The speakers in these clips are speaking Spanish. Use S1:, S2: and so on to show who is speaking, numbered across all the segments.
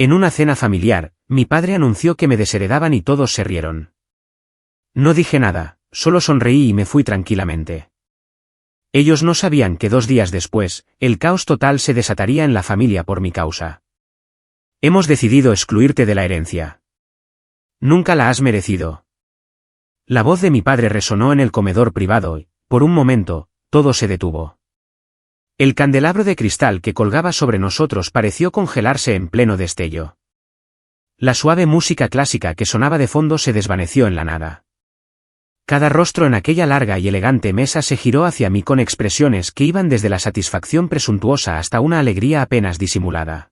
S1: En una cena familiar, mi padre anunció que me desheredaban y todos se rieron. No dije nada, solo sonreí y me fui tranquilamente. Ellos no sabían que 2 días después, el caos total se desataría en la familia por mi causa. Hemos decidido excluirte de la herencia. Nunca la has merecido. La voz de mi padre resonó en el comedor privado y, por un momento, todo se detuvo. El candelabro de cristal que colgaba sobre nosotros pareció congelarse en pleno destello. La suave música clásica que sonaba de fondo se desvaneció en la nada. Cada rostro en aquella larga y elegante mesa se giró hacia mí con expresiones que iban desde la satisfacción presuntuosa hasta una alegría apenas disimulada.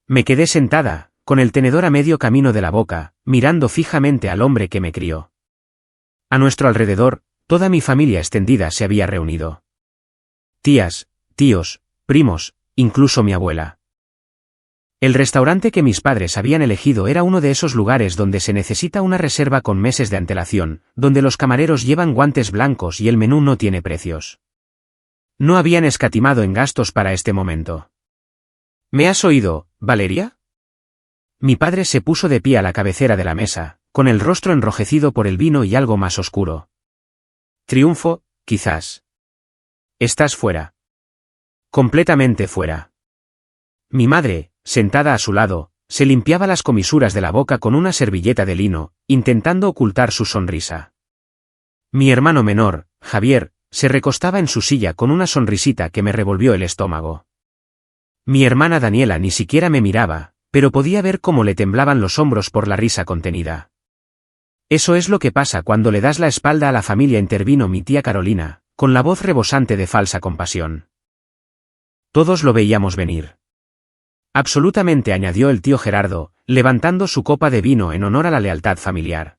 S1: Me quedé sentada, con el tenedor a medio camino de la boca, mirando fijamente al hombre que me crió. A nuestro alrededor, toda mi familia extendida se había reunido. Tías, tíos, primos, incluso mi abuela. El restaurante que mis padres habían elegido era uno de esos lugares donde se necesita una reserva con meses de antelación, donde los camareros llevan guantes blancos y el menú no tiene precios. No habían escatimado en gastos para este momento. ¿Me has oído, Valeria? Mi padre se puso de pie a la cabecera de la mesa, con el rostro enrojecido por el vino y algo más oscuro. Triunfo, quizás. Estás fuera. Completamente fuera. Mi madre, sentada a su lado, se limpiaba las comisuras de la boca con una servilleta de lino, intentando ocultar su sonrisa. Mi hermano menor, Javier, se recostaba en su silla con una sonrisita que me revolvió el estómago. Mi hermana Daniela ni siquiera me miraba, pero podía ver cómo le temblaban los hombros por la risa contenida. Eso es lo que pasa cuando le das la espalda a la familia, intervino mi tía Carolina, con la voz rebosante de falsa compasión. Todos lo veíamos venir. Absolutamente, añadió el tío Gerardo, levantando su copa de vino en honor a la lealtad familiar.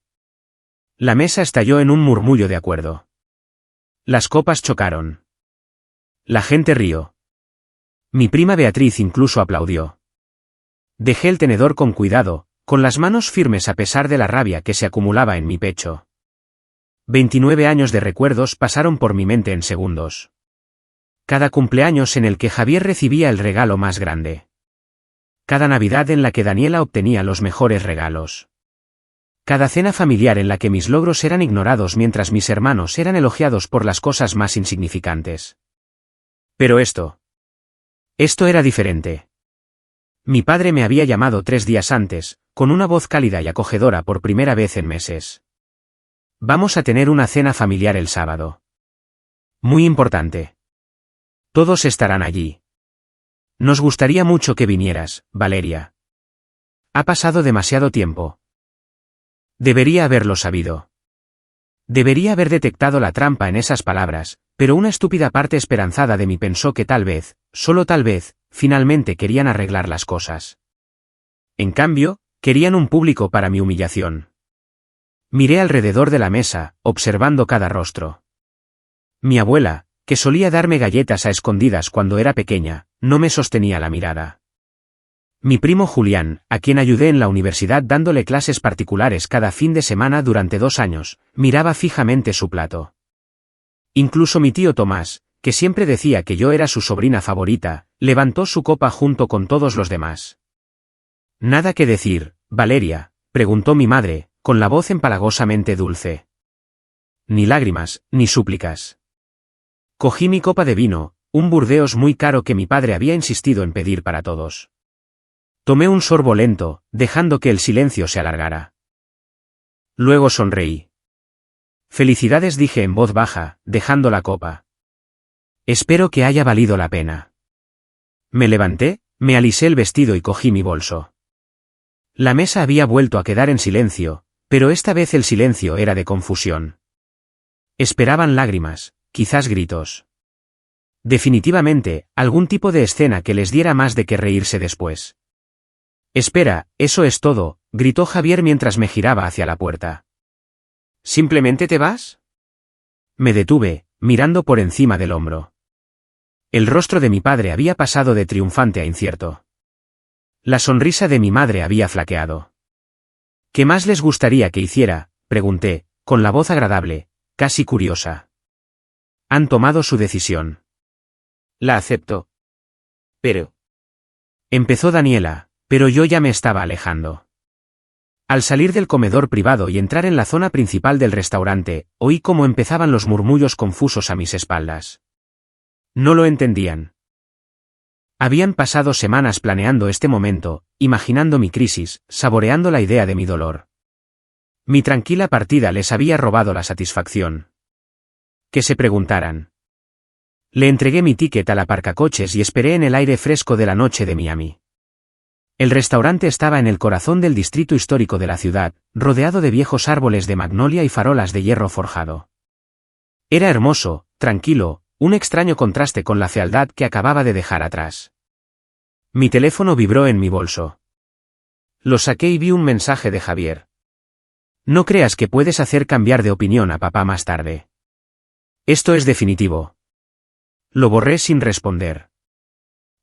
S1: La mesa estalló en un murmullo de acuerdo. Las copas chocaron. La gente rió. Mi prima Beatriz incluso aplaudió. Dejé el tenedor con cuidado, con las manos firmes a pesar de la rabia que se acumulaba en mi pecho. 29 años de recuerdos pasaron por mi mente en segundos. Cada cumpleaños en el que Javier recibía el regalo más grande. Cada Navidad en la que Daniela obtenía los mejores regalos. Cada cena familiar en la que mis logros eran ignorados mientras mis hermanos eran elogiados por las cosas más insignificantes. Pero esto era diferente. Mi padre me había llamado 3 días antes, con una voz cálida y acogedora por primera vez en meses. Vamos a tener una cena familiar el sábado. Muy importante. Todos estarán allí. Nos gustaría mucho que vinieras, Valeria. Ha pasado demasiado tiempo. Debería haberlo sabido. Debería haber detectado la trampa en esas palabras, pero una estúpida parte esperanzada de mí pensó que tal vez, solo tal vez, finalmente querían arreglar las cosas. En cambio, querían un público para mi humillación. Miré alrededor de la mesa, observando cada rostro. Mi abuela, que solía darme galletas a escondidas cuando era pequeña, no me sostenía la mirada. Mi primo Julián, a quien ayudé en la universidad dándole clases particulares cada fin de semana durante 2 años, miraba fijamente su plato. Incluso mi tío Tomás, que siempre decía que yo era su sobrina favorita, levantó su copa junto con todos los demás. «¿Nada que decir, Valeria?», preguntó mi madre, con la voz empalagosamente dulce. Ni lágrimas, ni súplicas. Cogí mi copa de vino, un Burdeos muy caro que mi padre había insistido en pedir para todos. Tomé un sorbo lento, dejando que el silencio se alargara. Luego sonreí. «Felicidades», dije en voz baja, dejando la copa. «Espero que haya valido la pena». Me levanté, me alisé el vestido y cogí mi bolso. La mesa había vuelto a quedar en silencio, pero esta vez el silencio era de confusión. Esperaban lágrimas, quizás gritos. Definitivamente, algún tipo de escena que les diera más de qué reírse después. «Espera, eso es todo», gritó Javier mientras me giraba hacia la puerta. «¿Simplemente te vas?». Me detuve, mirando por encima del hombro. El rostro de mi padre había pasado de triunfante a incierto. La sonrisa de mi madre había flaqueado. «¿Qué más les gustaría que hiciera?», pregunté, con la voz agradable, casi curiosa. «Han tomado su decisión. La acepto. Pero...». Empezó Daniela, Pero yo ya me estaba alejando. Al salir del comedor privado y entrar en la zona principal del restaurante, oí cómo empezaban los murmullos confusos a mis espaldas. No lo entendían. Habían pasado semanas planeando este momento, imaginando mi crisis, saboreando la idea de mi dolor. Mi tranquila partida les había robado la satisfacción. Que se preguntaran. Le entregué mi ticket al aparcacoches y esperé en el aire fresco de la noche de Miami. El restaurante estaba en el corazón del distrito histórico de la ciudad, rodeado de viejos árboles de magnolia y farolas de hierro forjado. Era hermoso, tranquilo, un extraño contraste con la fealdad que acababa de dejar atrás. Mi teléfono vibró en mi bolso. Lo saqué y vi un mensaje de Javier. No creas que puedes hacer cambiar de opinión a papá más tarde. Esto es definitivo. Lo borré sin responder.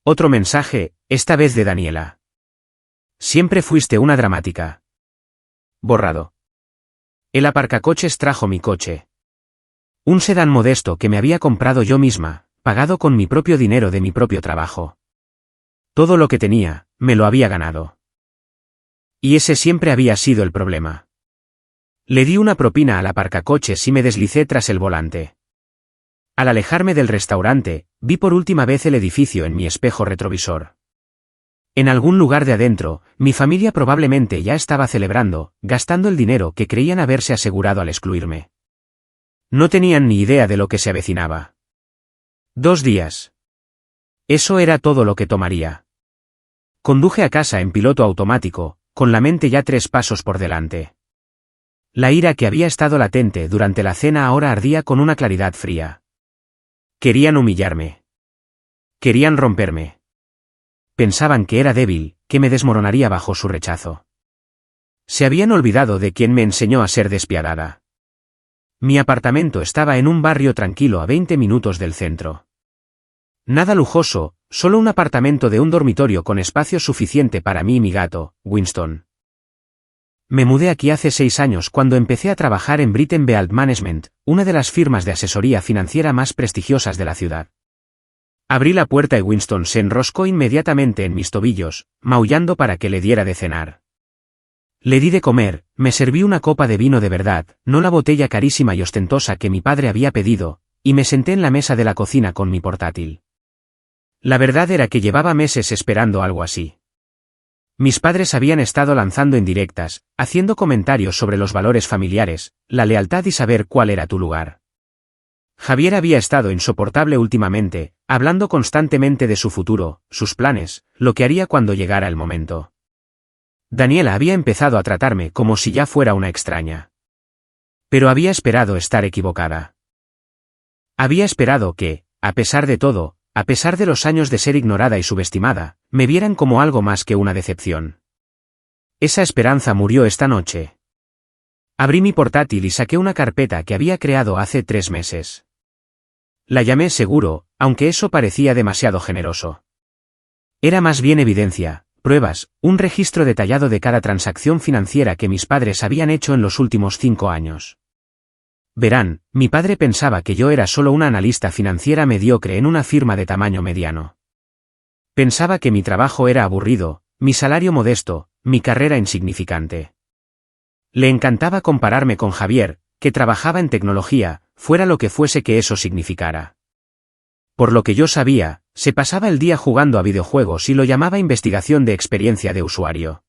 S1: Otro mensaje, esta vez de Daniela. Siempre fuiste una dramática. Borrado. El aparcacoches trajo mi coche. Un sedán modesto que me había comprado yo misma, pagado con mi propio dinero de mi propio trabajo. Todo lo que tenía, me lo había ganado. Y ese siempre había sido el problema. Le di una propina al aparcacoches y me deslicé tras el volante. Al alejarme del restaurante, vi por última vez el edificio en mi espejo retrovisor. En algún lugar de adentro, mi familia probablemente ya estaba celebrando, gastando el dinero que creían haberse asegurado al excluirme. No tenían ni idea de lo que se avecinaba. 2 días. Eso era todo lo que tomaría. Conduje a casa en piloto automático, con la mente ya 3 pasos por delante. La ira que había estado latente durante la cena ahora ardía con una claridad fría. Querían humillarme. Querían romperme. Pensaban que era débil, que me desmoronaría bajo su rechazo. Se habían olvidado de quien me enseñó a ser despiadada. Mi apartamento estaba en un barrio tranquilo a 20 minutos del centro. Nada lujoso, solo un apartamento de un dormitorio con espacio suficiente para mí y mi gato, Winston. Me mudé aquí hace 6 años cuando empecé a trabajar en Britten Beald Management, una de las firmas de asesoría financiera más prestigiosas de la ciudad. Abrí la puerta y Winston se enroscó inmediatamente en mis tobillos, maullando para que le diera de cenar. Le di de comer, me serví una copa de vino de verdad, no la botella carísima y ostentosa que mi padre había pedido, y me senté en la mesa de la cocina con mi portátil. La verdad era que llevaba meses esperando algo así. Mis padres habían estado lanzando indirectas, haciendo comentarios sobre los valores familiares, la lealtad y saber cuál era tu lugar. Javier había estado insoportable últimamente, hablando constantemente de su futuro, sus planes, lo que haría cuando llegara el momento. Daniela había empezado a tratarme como si ya fuera una extraña. Pero había esperado estar equivocada. Había esperado que, a pesar de todo, a pesar de los años de ser ignorada y subestimada, me vieran como algo más que una decepción. Esa esperanza murió esta noche. Abrí mi portátil y saqué una carpeta que había creado hace 3 meses. La llamé seguro, aunque eso parecía demasiado generoso. Era más bien evidencia, pruebas, un registro detallado de cada transacción financiera que mis padres habían hecho en los últimos 5 años. Verán, mi padre pensaba que yo era solo una analista financiera mediocre en una firma de tamaño mediano. Pensaba que mi trabajo era aburrido, mi salario modesto, mi carrera insignificante. Le encantaba compararme con Javier, que trabajaba en tecnología, fuera lo que fuese que eso significara. Por lo que yo sabía, se pasaba el día jugando a videojuegos y lo llamaba investigación de experiencia de usuario.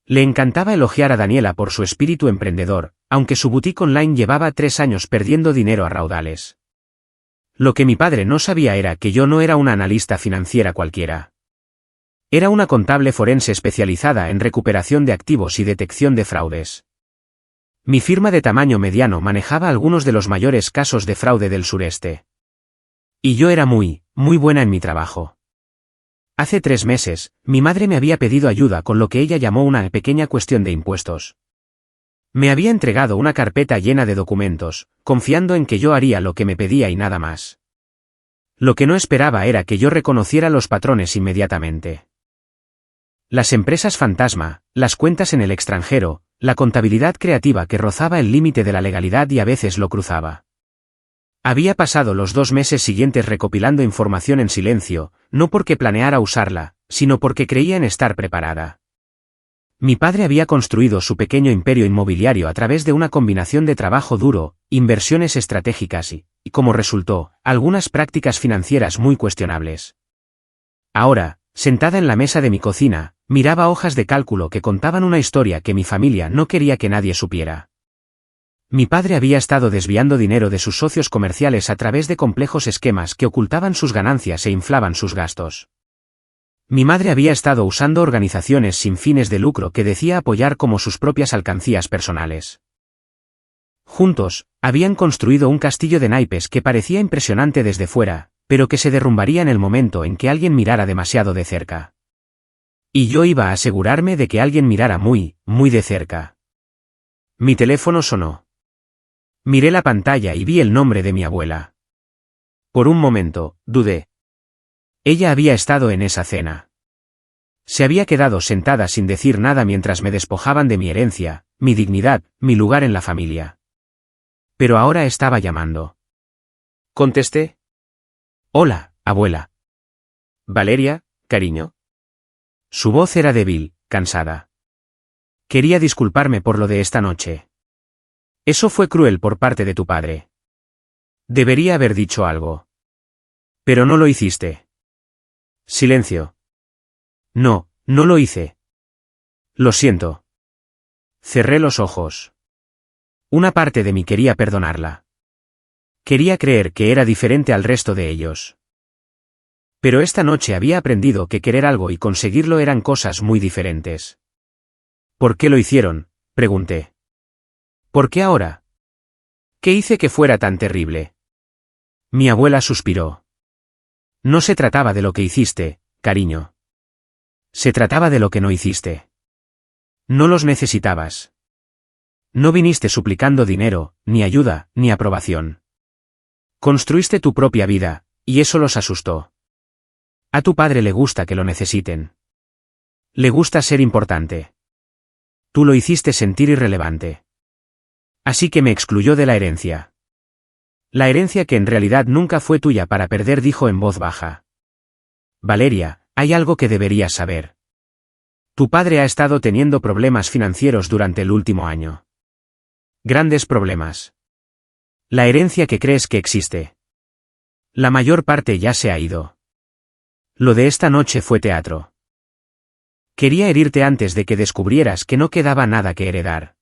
S1: Le encantaba elogiar a Daniela por su espíritu emprendedor, aunque su boutique online llevaba 3 años perdiendo dinero a raudales. Lo que mi padre no sabía era que yo no era una analista financiera cualquiera. Era una contable forense especializada en recuperación de activos y detección de fraudes. Mi firma de tamaño mediano manejaba algunos de los mayores casos de fraude del sureste. Y yo era muy buena en mi trabajo. Hace 3 meses, mi madre me había pedido ayuda con lo que ella llamó una pequeña cuestión de impuestos. Me había entregado una carpeta llena de documentos, confiando en que yo haría lo que me pedía y nada más. Lo que no esperaba era que yo reconociera los patrones inmediatamente. Las empresas fantasma, las cuentas en el extranjero, la contabilidad creativa que rozaba el límite de la legalidad y a veces lo cruzaba. Había pasado los 2 meses siguientes recopilando información en silencio, no porque planeara usarla, sino porque creía en estar preparada. Mi padre había construido su pequeño imperio inmobiliario a través de una combinación de trabajo duro, inversiones estratégicas y, como resultó, algunas prácticas financieras muy cuestionables. Ahora, sentada en la mesa de mi cocina, miraba hojas de cálculo que contaban una historia que mi familia no quería que nadie supiera. Mi padre había estado desviando dinero de sus socios comerciales a través de complejos esquemas que ocultaban sus ganancias e inflaban sus gastos. Mi madre había estado usando organizaciones sin fines de lucro que decía apoyar como sus propias alcancías personales. Juntos, habían construido un castillo de naipes que parecía impresionante desde fuera, pero que se derrumbaría en el momento en que alguien mirara demasiado de cerca. Y yo iba a asegurarme de que alguien mirara muy, muy de cerca. Mi teléfono sonó. Miré la pantalla y vi el nombre de mi abuela. Por un momento, dudé. Ella había estado en esa cena. Se había quedado sentada sin decir nada mientras me despojaban de mi herencia, mi dignidad, mi lugar en la familia. Pero ahora estaba llamando. Contesté. Hola, abuela. Valeria, cariño. Su voz era débil, cansada. Quería disculparme por lo de esta noche. Eso fue cruel por parte de tu padre. Debería haber dicho algo. Pero no lo hiciste. Silencio. No, no lo hice. Lo siento. Cerré los ojos. Una parte de mí quería perdonarla. Quería creer que era diferente al resto de ellos. Pero esta noche había aprendido que querer algo y conseguirlo eran cosas muy diferentes. ¿Por qué lo hicieron?, pregunté. ¿Por qué ahora? ¿Qué hice que fuera tan terrible? Mi abuela suspiró. No se trataba de lo que hiciste, cariño. Se trataba de lo que no hiciste. No los necesitabas. No viniste suplicando dinero, ni ayuda, ni aprobación. Construiste tu propia vida, y eso los asustó. A tu padre le gusta que lo necesiten. Le gusta ser importante. Tú lo hiciste sentir irrelevante. Así que me excluyó de la herencia. La herencia que en realidad nunca fue tuya para perder, dijo en voz baja. Valeria, hay algo que deberías saber. Tu padre ha estado teniendo problemas financieros durante el último año. Grandes problemas. La herencia que crees que existe. La mayor parte ya se ha ido. Lo de esta noche fue teatro. Quería herirte antes de que descubrieras que no quedaba nada que heredar.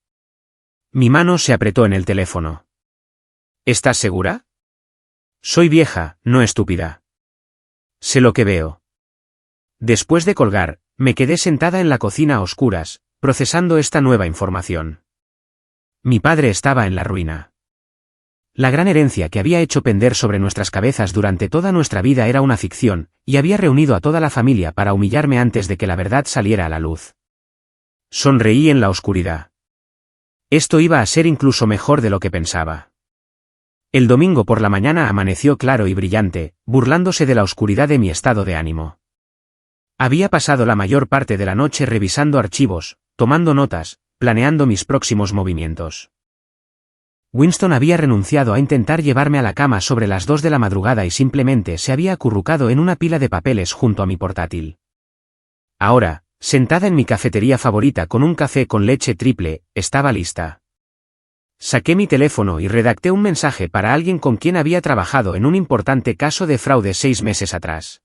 S1: Mi mano se apretó en el teléfono. ¿Estás segura? Soy vieja, no estúpida. Sé lo que veo. Después de colgar, me quedé sentada en la cocina a oscuras, procesando esta nueva información. Mi padre estaba en la ruina. La gran herencia que había hecho pender sobre nuestras cabezas durante toda nuestra vida era una ficción, y había reunido a toda la familia para humillarme antes de que la verdad saliera a la luz. Sonreí en la oscuridad. Esto iba a ser incluso mejor de lo que pensaba. El domingo por la mañana amaneció claro y brillante, burlándose de la oscuridad de mi estado de ánimo. Había pasado la mayor parte de la noche revisando archivos, tomando notas, planeando mis próximos movimientos. Winston había renunciado a intentar llevarme a la cama sobre las 2 de la madrugada y simplemente se había acurrucado en una pila de papeles junto a mi portátil. Ahora, sentada en mi cafetería favorita con un café con leche triple, estaba lista. Saqué mi teléfono y redacté un mensaje para alguien con quien había trabajado en un importante caso de fraude 6 meses atrás.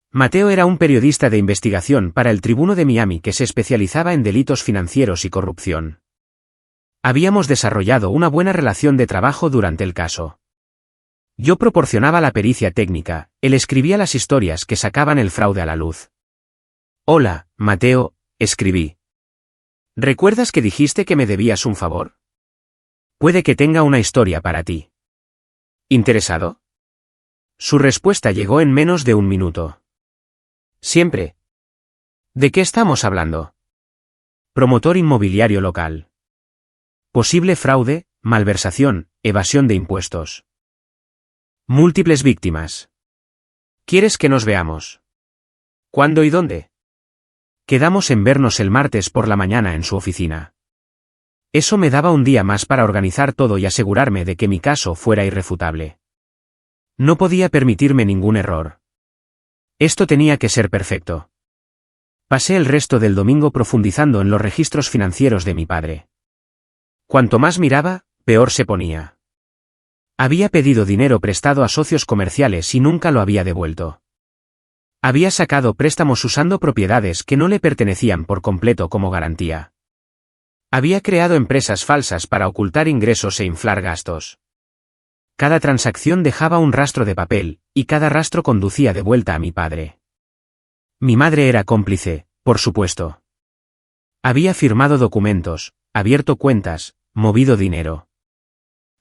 S1: Mateo era un periodista de investigación para el Tribuno de Miami que se especializaba en delitos financieros y corrupción. Habíamos desarrollado una buena relación de trabajo durante el caso. Yo proporcionaba la pericia técnica, él escribía las historias que sacaban el fraude a la luz. Hola, Mateo, escribí. ¿Recuerdas que dijiste que me debías un favor? Puede que tenga una historia para ti. ¿Interesado? Su respuesta llegó en menos de un minuto. Siempre. ¿De qué estamos hablando? Promotor inmobiliario local. Posible fraude, malversación, evasión de impuestos. Múltiples víctimas. ¿Quieres que nos veamos? ¿Cuándo y dónde? Quedamos en vernos el martes por la mañana en su oficina. Eso me daba un día más para organizar todo y asegurarme de que mi caso fuera irrefutable. No podía permitirme ningún error. Esto tenía que ser perfecto. Pasé el resto del domingo profundizando en los registros financieros de mi padre. Cuanto más miraba, peor se ponía. Había pedido dinero prestado a socios comerciales y nunca lo había devuelto. Había sacado préstamos usando propiedades que no le pertenecían por completo como garantía. Había creado empresas falsas para ocultar ingresos e inflar gastos. Cada transacción dejaba un rastro de papel, y cada rastro conducía de vuelta a mi padre. Mi madre era cómplice, por supuesto. Había firmado documentos, abierto cuentas, movido dinero.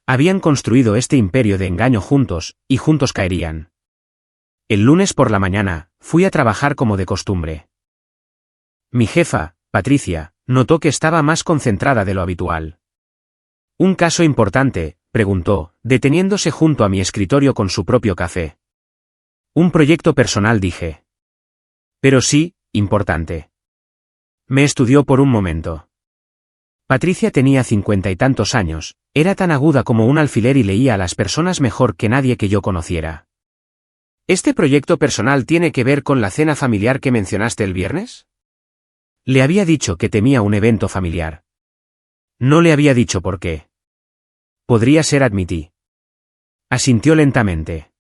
S1: Habían construido este imperio de engaño juntos, y juntos caerían. El lunes por la mañana, fui a trabajar como de costumbre. Mi jefa, Patricia, notó que estaba más concentrada de lo habitual. «¿Un caso importante?», preguntó, deteniéndose junto a mi escritorio con su propio café. «Un proyecto personal», dije. «Pero sí, importante». Me estudió por un momento. Patricia tenía 50 y tantos años, era tan aguda como un alfiler y leía a las personas mejor que nadie que yo conociera. «¿Este proyecto personal tiene que ver con la cena familiar que mencionaste el viernes?». Le había dicho que temía un evento familiar. No le había dicho por qué. «Podría ser», admití. Asintió lentamente.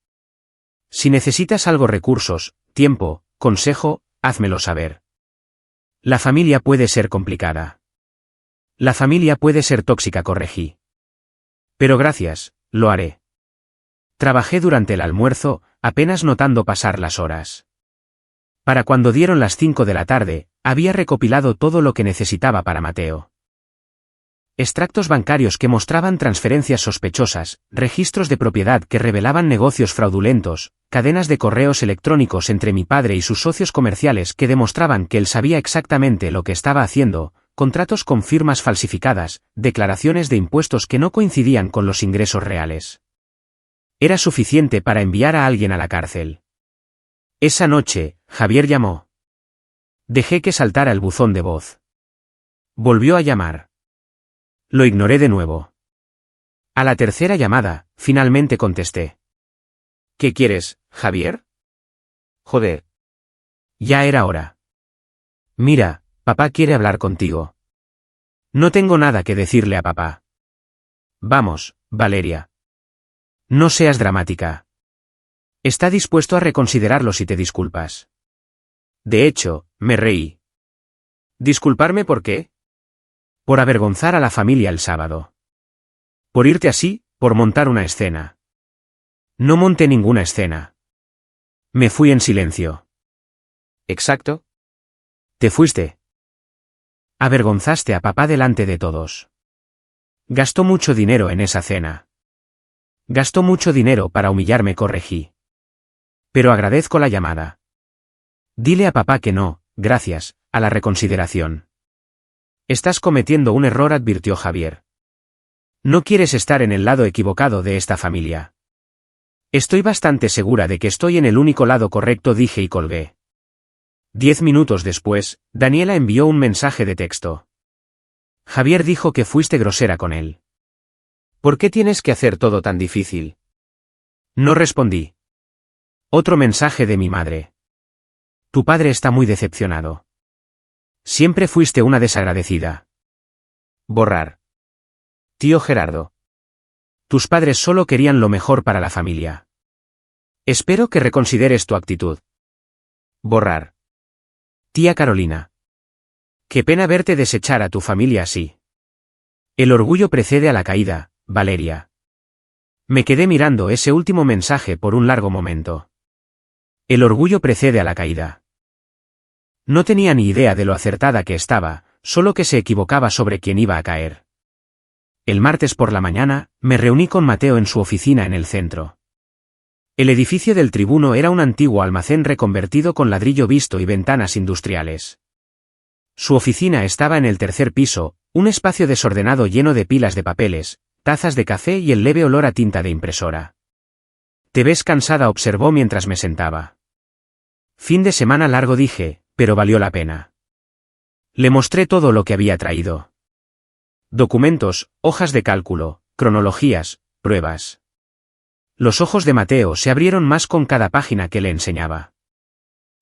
S1: «Si necesitas algo, recursos, tiempo, consejo, házmelo saber. La familia puede ser complicada. La familia puede ser tóxica», corregí. «Pero gracias, lo haré». Trabajé durante el almuerzo, apenas notando pasar las horas. Para cuando dieron las 5 de la tarde, había recopilado todo lo que necesitaba para Mateo. Extractos bancarios que mostraban transferencias sospechosas, registros de propiedad que revelaban negocios fraudulentos, cadenas de correos electrónicos entre mi padre y sus socios comerciales que demostraban que él sabía exactamente lo que estaba haciendo, contratos con firmas falsificadas, declaraciones de impuestos que no coincidían con los ingresos reales. Era suficiente para enviar a alguien a la cárcel. Esa noche, Javier llamó. Dejé que saltara el buzón de voz. Volvió a llamar. Lo ignoré de nuevo. A la tercera llamada, finalmente contesté. «¿Qué quieres, Javier?». «Joder». Ya era hora. «Mira, papá quiere hablar contigo». «No tengo nada que decirle a papá». «Vamos, Valeria. No seas dramática. Está dispuesto a reconsiderarlo si te disculpas». De hecho, me reí. «¿Disculparme por qué?». «Por avergonzar a la familia el sábado. Por irte así, por montar una escena». «No monté ninguna escena». Me fui en silencio. «¿Exacto?». «Te fuiste. Avergonzaste a papá delante de todos. Gastó mucho dinero en esa cena». «Gastó mucho dinero para humillarme», corregí. «Pero agradezco la llamada. Dile a papá que no, gracias, a la reconsideración». «Estás cometiendo un error», advirtió Javier. «No quieres estar en el lado equivocado de esta familia». «Estoy bastante segura de que estoy en el único lado correcto», dije y colgué. 10 minutos después, Daniela envió un mensaje de texto. «Javier dijo que fuiste grosera con él. ¿Por qué tienes que hacer todo tan difícil?». No respondí. Otro mensaje de mi madre. «Tu padre está muy decepcionado. Siempre fuiste una desagradecida». Borrar. «Tío Gerardo. Tus padres solo querían lo mejor para la familia. Espero que reconsideres tu actitud». Borrar. «Tía Carolina. Qué pena verte desechar a tu familia así. El orgullo precede a la caída, Valeria». Me quedé mirando ese último mensaje por un largo momento. El orgullo precede a la caída. No tenía ni idea de lo acertada que estaba, solo que se equivocaba sobre quién iba a caer. El martes por la mañana, me reuní con Mateo en su oficina en el centro. El edificio del tribuno era un antiguo almacén reconvertido con ladrillo visto y ventanas industriales. Su oficina estaba en el tercer piso, un espacio desordenado lleno de pilas de papeles, tazas de café y el leve olor a tinta de impresora. «Te ves cansada», observó mientras me sentaba. «Fin de semana largo», dije, «pero valió la pena». Le mostré todo lo que había traído. Documentos, hojas de cálculo, cronologías, pruebas. Los ojos de Mateo se abrieron más con cada página que le enseñaba.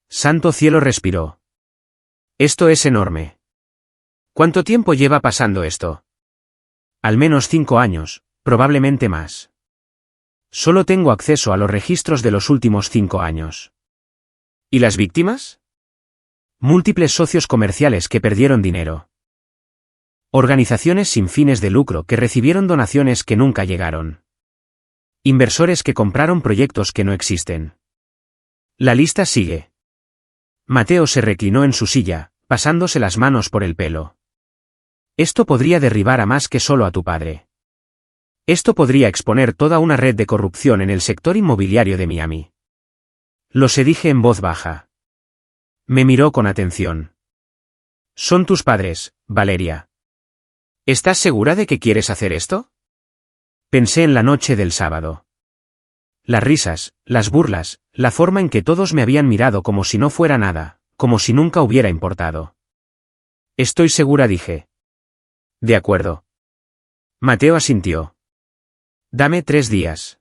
S1: «Santo cielo», respiró. Esto es enorme. ¿Cuánto tiempo lleva pasando esto? Al menos 5 años, probablemente más. Solo tengo acceso a los registros de los últimos 5 años. ¿Y las víctimas? Múltiples socios comerciales que perdieron dinero. Organizaciones sin fines de lucro que recibieron donaciones que nunca llegaron. Inversores que compraron proyectos que no existen. La lista sigue. Mateo se reclinó en su silla, pasándose las manos por el pelo. Esto podría derribar a más que solo a tu padre. Esto podría exponer toda una red de corrupción en el sector inmobiliario de Miami. Lo se dije en voz baja. Me miró con atención. Son tus padres, Valeria. ¿Estás segura de que quieres hacer esto? Pensé en la noche del sábado. Las risas, las burlas, la forma en que todos me habían mirado como si no fuera nada, como si nunca hubiera importado. Estoy segura, dije. De acuerdo. Mateo asintió. Dame 3 días.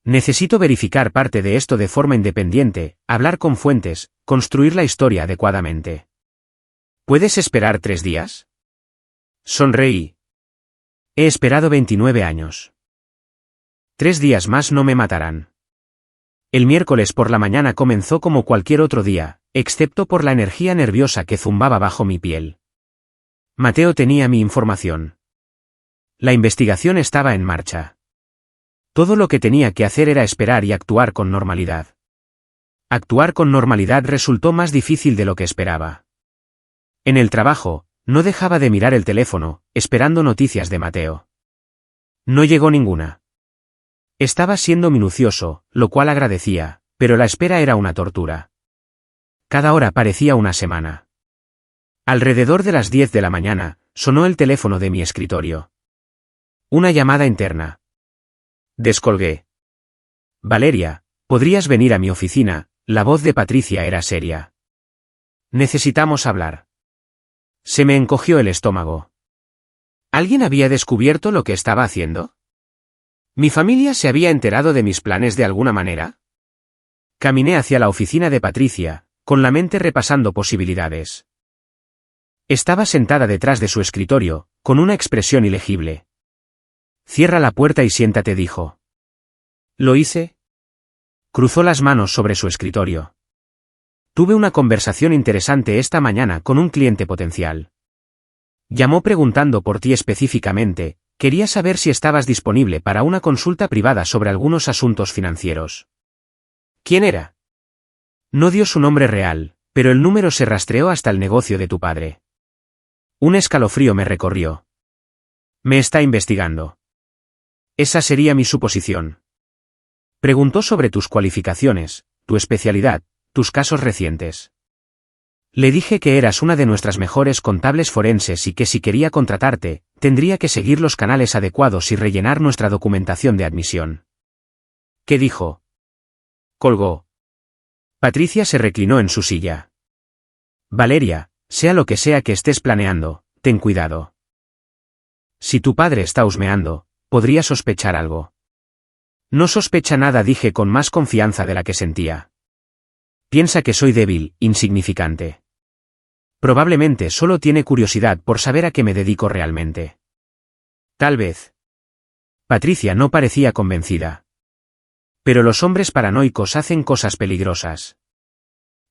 S1: Necesito verificar parte de esto de forma independiente, hablar con fuentes, construir la historia adecuadamente. ¿Puedes esperar 3 días? Sonreí. He esperado 29 años. 3 días más no me matarán. El miércoles por la mañana comenzó como cualquier otro día, excepto por la energía nerviosa que zumbaba bajo mi piel. Mateo tenía mi información. La investigación estaba en marcha. Todo lo que tenía que hacer era esperar y actuar con normalidad. Actuar con normalidad resultó más difícil de lo que esperaba. En el trabajo, no dejaba de mirar el teléfono, esperando noticias de Mateo. No llegó ninguna. Estaba siendo minucioso, lo cual agradecía, pero la espera era una tortura. Cada hora parecía una semana. Alrededor de las 10 de la mañana, sonó el teléfono de mi escritorio. Una llamada interna. Descolgué. Valeria, ¿podrías venir a mi oficina? La voz de Patricia era seria. Necesitamos hablar. Se me encogió el estómago. ¿Alguien había descubierto lo que estaba haciendo? ¿Mi familia se había enterado de mis planes de alguna manera? Caminé hacia la oficina de Patricia, con la mente repasando posibilidades. Estaba sentada detrás de su escritorio, con una expresión ilegible. Cierra la puerta y siéntate, dijo. ¿Lo hice? Cruzó las manos sobre su escritorio. Tuve una conversación interesante esta mañana con un cliente potencial. Llamó preguntando por ti específicamente, quería saber si estabas disponible para una consulta privada sobre algunos asuntos financieros. ¿Quién era? No dio su nombre real, pero el número se rastreó hasta el negocio de tu padre. Un escalofrío me recorrió. Me está investigando. Esa sería mi suposición. Preguntó sobre tus cualificaciones, tu especialidad, tus casos recientes. Le dije que eras una de nuestras mejores contables forenses y que si quería contratarte, tendría que seguir los canales adecuados y rellenar nuestra documentación de admisión. ¿Qué dijo? Colgó. Patricia se reclinó en su silla. Valeria, sea lo que sea que estés planeando, ten cuidado. Si tu padre está husmeando, podría sospechar algo. No sospecha nada, dije con más confianza de la que sentía. Piensa que soy débil, insignificante. Probablemente solo tiene curiosidad por saber a qué me dedico realmente. Tal vez. Patricia no parecía convencida. Pero los hombres paranoicos hacen cosas peligrosas.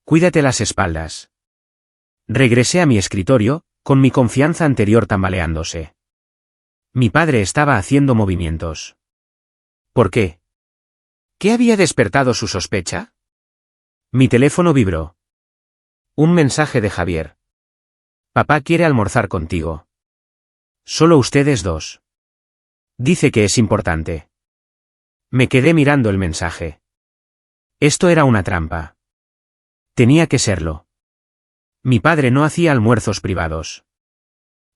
S1: Cuídate las espaldas. Regresé a mi escritorio, con mi confianza anterior tambaleándose. Mi padre estaba haciendo movimientos. ¿Por qué? ¿Qué había despertado su sospecha? Mi teléfono vibró. Un mensaje de Javier. Papá quiere almorzar contigo. Solo ustedes dos. Dice que es importante. Me quedé mirando el mensaje. Esto era una trampa. Tenía que serlo. Mi padre no hacía almuerzos privados.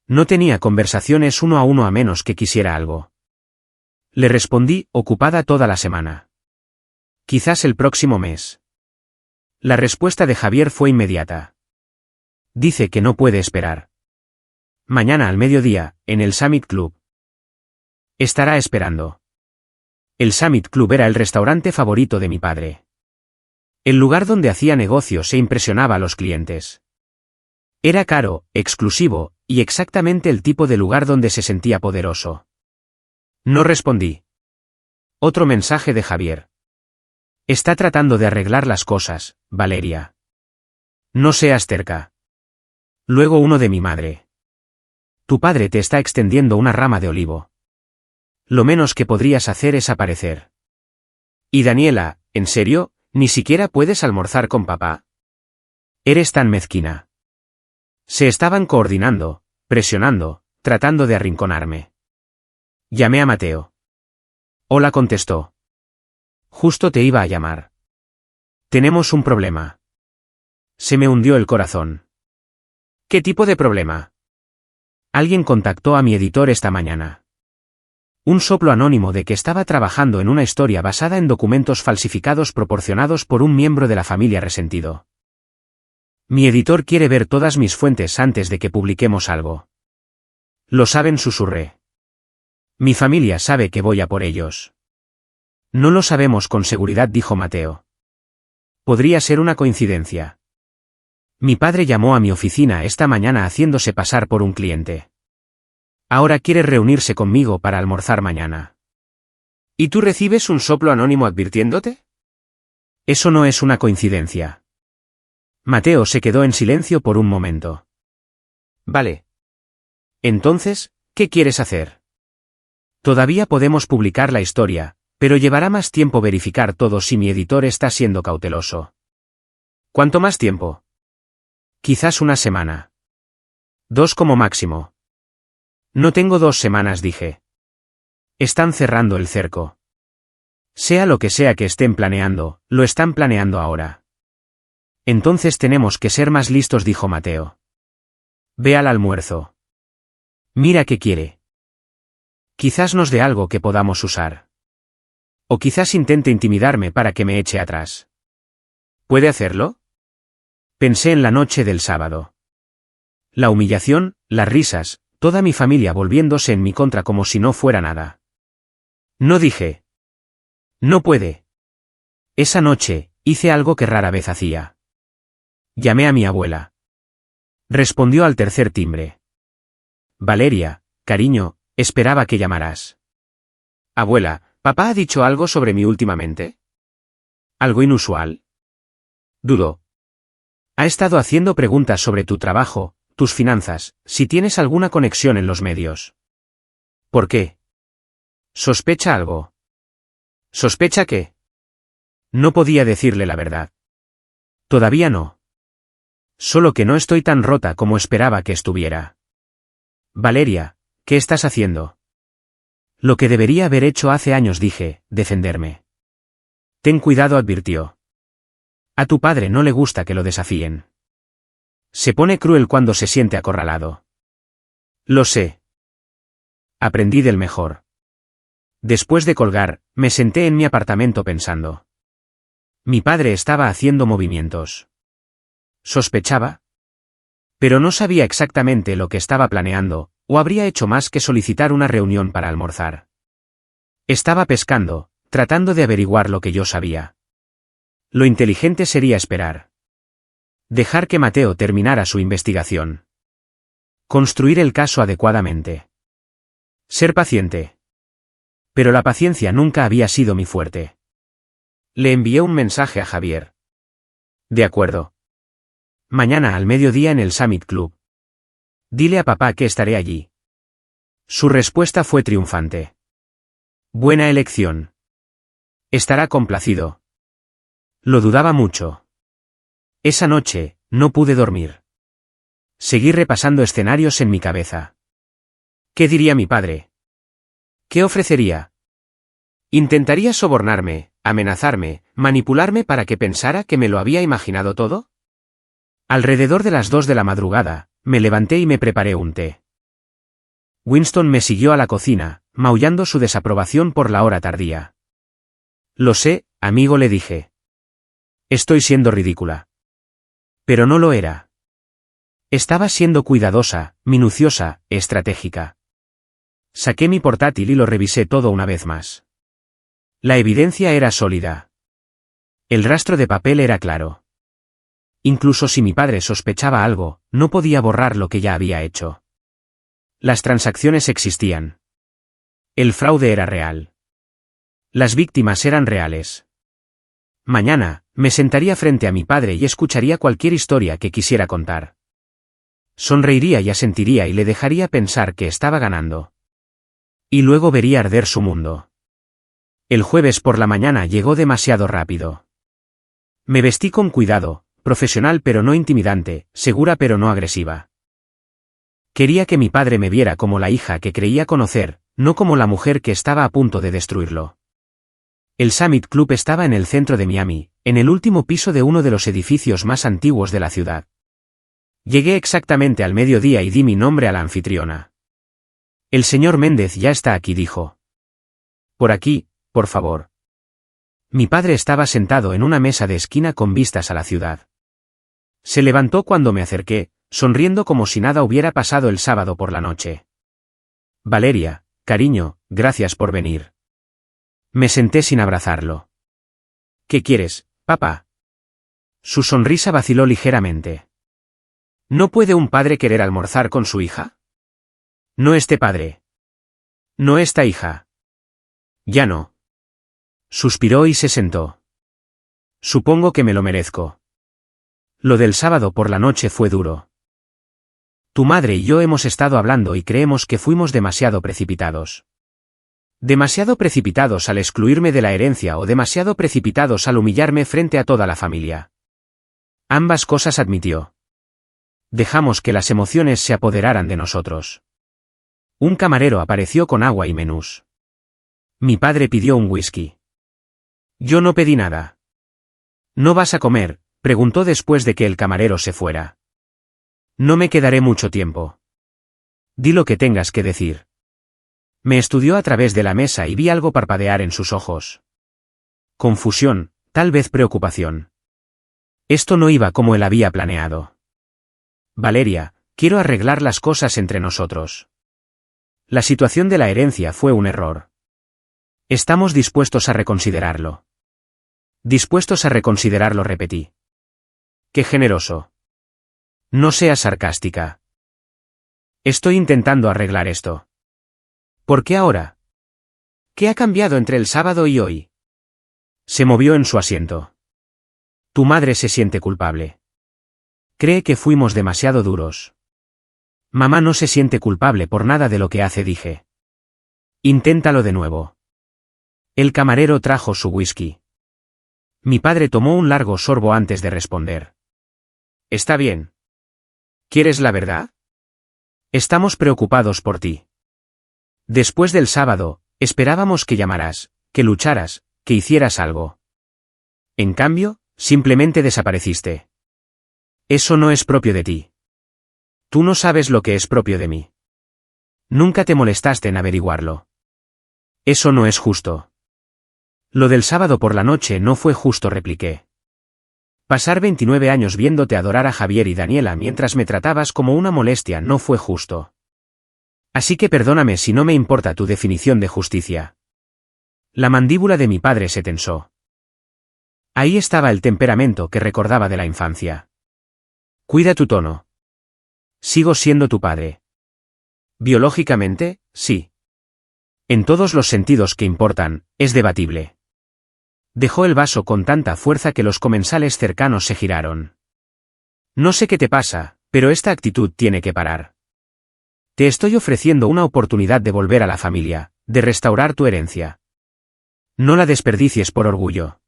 S1: No tenía conversaciones uno a uno a menos que quisiera algo. Le respondí, ocupada toda la semana. Quizás el próximo mes. La respuesta de Javier fue inmediata. Dice que no puede esperar. Mañana al mediodía, en el Summit Club. Estará esperando. El Summit Club era el restaurante favorito de mi padre. El lugar donde hacía negocios e impresionaba a los clientes. Era caro, exclusivo, y exactamente el tipo de lugar donde se sentía poderoso. No respondí. Otro mensaje de Javier. Está tratando de arreglar las cosas, Valeria. No seas terca. Luego uno de mi madre. Tu padre te está extendiendo una rama de olivo. Lo menos que podrías hacer es aparecer. Y Daniela, ¿en serio? ¿Ni siquiera puedes almorzar con papá? Eres tan mezquina. Se estaban coordinando, presionando, tratando de arrinconarme. Llamé a Mateo. Hola, contestó. Justo te iba a llamar. Tenemos un problema. Se me hundió el corazón. ¿Qué tipo de problema? Alguien contactó a mi editor esta mañana. Un soplo anónimo de que estaba trabajando en una historia basada en documentos falsificados proporcionados por un miembro de la familia resentido. Mi editor quiere ver todas mis fuentes antes de que publiquemos algo. Lo saben, susurré. Mi familia sabe que voy a por ellos. No lo sabemos con seguridad, dijo Mateo. Podría ser una coincidencia. Mi padre llamó a mi oficina esta mañana haciéndose pasar por un cliente. Ahora quiere reunirse conmigo para almorzar mañana. ¿Y tú recibes un soplo anónimo advirtiéndote? Eso no es una coincidencia. Mateo se quedó en silencio por un momento. Vale. Entonces, ¿qué quieres hacer? Todavía podemos publicar la historia, pero llevará más tiempo verificar todo si mi editor está siendo cauteloso. ¿Cuánto más tiempo? Quizás una semana. 2 como máximo. No tengo 2 semanas, dije. Están cerrando el cerco. Sea lo que sea que estén planeando, lo están planeando ahora. Entonces tenemos que ser más listos, dijo Mateo. Ve al almuerzo. Mira qué quiere. Quizás nos dé algo que podamos usar. O quizás intente intimidarme para que me eche atrás. ¿Puede hacerlo? Pensé en la noche del sábado. La humillación, las risas, toda mi familia volviéndose en mi contra como si no fuera nada. No dije. No puede. Esa noche, hice algo que rara vez hacía. Llamé a mi abuela. Respondió al tercer timbre. Valeria, cariño, esperaba que llamaras. Abuela, ¿papá ha dicho algo sobre mí últimamente? ¿Algo inusual? Dudó. Ha estado haciendo preguntas sobre tu trabajo, tus finanzas, si tienes alguna conexión en los medios. ¿Por qué? ¿Sospecha algo? ¿Sospecha qué? No podía decirle la verdad. Todavía no. Solo que no estoy tan rota como esperaba que estuviera. Valeria, ¿qué estás haciendo? Lo que debería haber hecho hace años, dije, defenderme. Ten cuidado, advirtió. A tu padre no le gusta que lo desafíen. Se pone cruel cuando se siente acorralado. Lo sé. Aprendí del mejor. Después de colgar, me senté en mi apartamento pensando. Mi padre estaba haciendo movimientos. ¿Sospechaba? Pero no sabía exactamente lo que estaba planeando, o habría hecho más que solicitar una reunión para almorzar. Estaba pescando, tratando de averiguar lo que yo sabía. Lo inteligente sería esperar. Dejar que Mateo terminara su investigación. Construir el caso adecuadamente. Ser paciente. Pero la paciencia nunca había sido mi fuerte. Le envié un mensaje a Javier. De acuerdo. Mañana al mediodía en el Summit Club. Dile a papá que estaré allí. Su respuesta fue triunfante. Buena elección. Estará complacido. Lo dudaba mucho. Esa noche, no pude dormir. Seguí repasando escenarios en mi cabeza. ¿Qué diría mi padre? ¿Qué ofrecería? ¿Intentaría sobornarme, amenazarme, manipularme para que pensara que me lo había imaginado todo? Alrededor de las 2 de la madrugada, me levanté y me preparé un té. Winston me siguió a la cocina, maullando su desaprobación por la hora tardía. Lo sé, amigo, le dije. Estoy siendo ridícula. Pero no lo era. Estaba siendo cuidadosa, minuciosa, estratégica. Saqué mi portátil y lo revisé todo una vez más. La evidencia era sólida. El rastro de papel era claro. Incluso si mi padre sospechaba algo, no podía borrar lo que ya había hecho. Las transacciones existían. El fraude era real. Las víctimas eran reales. Mañana, me sentaría frente a mi padre y escucharía cualquier historia que quisiera contar. Sonreiría y asentiría y le dejaría pensar que estaba ganando. Y luego vería arder su mundo. El jueves por la mañana llegó demasiado rápido. Me vestí con cuidado, profesional pero no intimidante, segura pero no agresiva. Quería que mi padre me viera como la hija que creía conocer, no como la mujer que estaba a punto de destruirlo. El Summit Club estaba en el centro de Miami, en el último piso de uno de los edificios más antiguos de la ciudad. Llegué exactamente al mediodía y di mi nombre a la anfitriona. El señor Méndez ya está aquí, dijo. Por aquí, por favor. Mi padre estaba sentado en una mesa de esquina con vistas a la ciudad. Se levantó cuando me acerqué, sonriendo como si nada hubiera pasado el sábado por la noche. Valeria, cariño, gracias por venir. Me senté sin abrazarlo. ¿Qué quieres, papá? Su sonrisa vaciló ligeramente. ¿No puede un padre querer almorzar con su hija? No este padre. No esta hija. Ya no. Suspiró y se sentó. Supongo que me lo merezco. Lo del sábado por la noche fue duro. Tu madre y yo hemos estado hablando y creemos que fuimos demasiado precipitados. Demasiado precipitados al excluirme de la herencia o demasiado precipitados al humillarme frente a toda la familia. Ambas cosas, admitió. Dejamos que las emociones se apoderaran de nosotros. Un camarero apareció con agua y menús. Mi padre pidió un whisky. Yo no pedí nada. ¿No vas a comer?, preguntó después de que el camarero se fuera. No me quedaré mucho tiempo. Di lo que tengas que decir. Me estudió a través de la mesa y vi algo parpadear en sus ojos. Confusión, tal vez preocupación. Esto no iba como él había planeado. Valeria, quiero arreglar las cosas entre nosotros. La situación de la herencia fue un error. Estamos dispuestos a reconsiderarlo. Dispuestos a reconsiderarlo, repetí. Qué generoso. No seas sarcástica. Estoy intentando arreglar esto. ¿Por qué ahora? ¿Qué ha cambiado entre el sábado y hoy? Se movió en su asiento. Tu madre se siente culpable. Cree que fuimos demasiado duros. Mamá no se siente culpable por nada de lo que hace, dije. Inténtalo de nuevo. El camarero trajo su whisky. Mi padre tomó un largo sorbo antes de responder. Está bien. ¿Quieres la verdad? Estamos preocupados por ti. Después del sábado, esperábamos que llamaras, que lucharas, que hicieras algo. En cambio, simplemente desapareciste. Eso no es propio de ti. Tú no sabes lo que es propio de mí. Nunca te molestaste en averiguarlo. Eso no es justo. Lo del sábado por la noche no fue justo, repliqué. Pasar 29 años viéndote adorar a Javier y Daniela mientras me tratabas como una molestia no fue justo. Así que perdóname si no me importa tu definición de justicia. La mandíbula de mi padre se tensó. Ahí estaba el temperamento que recordaba de la infancia. Cuida tu tono. Sigo siendo tu padre. Biológicamente, sí. En todos los sentidos que importan, es debatible. Dejó el vaso con tanta fuerza que los comensales cercanos se giraron. No sé qué te pasa, pero esta actitud tiene que parar. Te estoy ofreciendo una oportunidad de volver a la familia, de restaurar tu herencia. No la desperdicies por orgullo.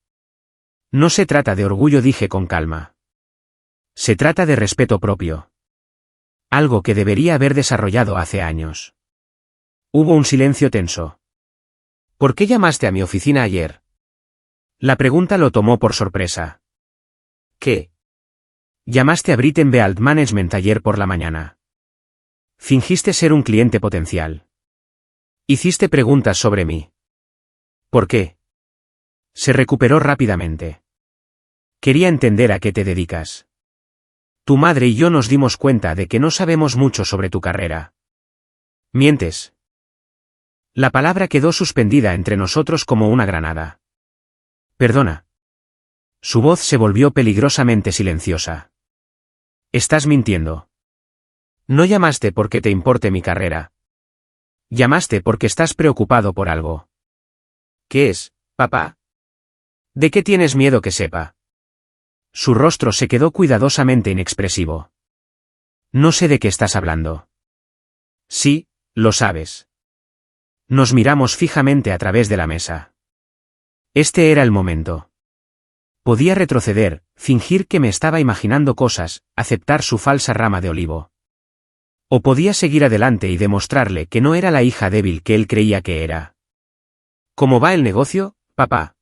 S1: No se trata de orgullo, dije con calma. Se trata de respeto propio. Algo que debería haber desarrollado hace años. Hubo un silencio tenso. ¿Por qué llamaste a mi oficina ayer? La pregunta lo tomó por sorpresa. ¿Qué? Llamaste a Britten Management ayer por la mañana. Fingiste ser un cliente potencial. Hiciste preguntas sobre mí. ¿Por qué? Se recuperó rápidamente. Quería entender a qué te dedicas. Tu madre y yo nos dimos cuenta de que no sabemos mucho sobre tu carrera. Mientes. La palabra quedó suspendida entre nosotros como una granada. Perdona. Su voz se volvió peligrosamente silenciosa. Estás mintiendo. No llamaste porque te importe mi carrera. Llamaste porque estás preocupado por algo. ¿Qué es, papá? ¿De qué tienes miedo que sepa? Su rostro se quedó cuidadosamente inexpresivo. No sé de qué estás hablando. Sí, lo sabes. Nos miramos fijamente a través de la mesa. Este era el momento. Podía retroceder, fingir que me estaba imaginando cosas, aceptar su falsa rama de olivo. O podía seguir adelante y demostrarle que no era la hija débil que él creía que era. ¿Cómo va el negocio, papá?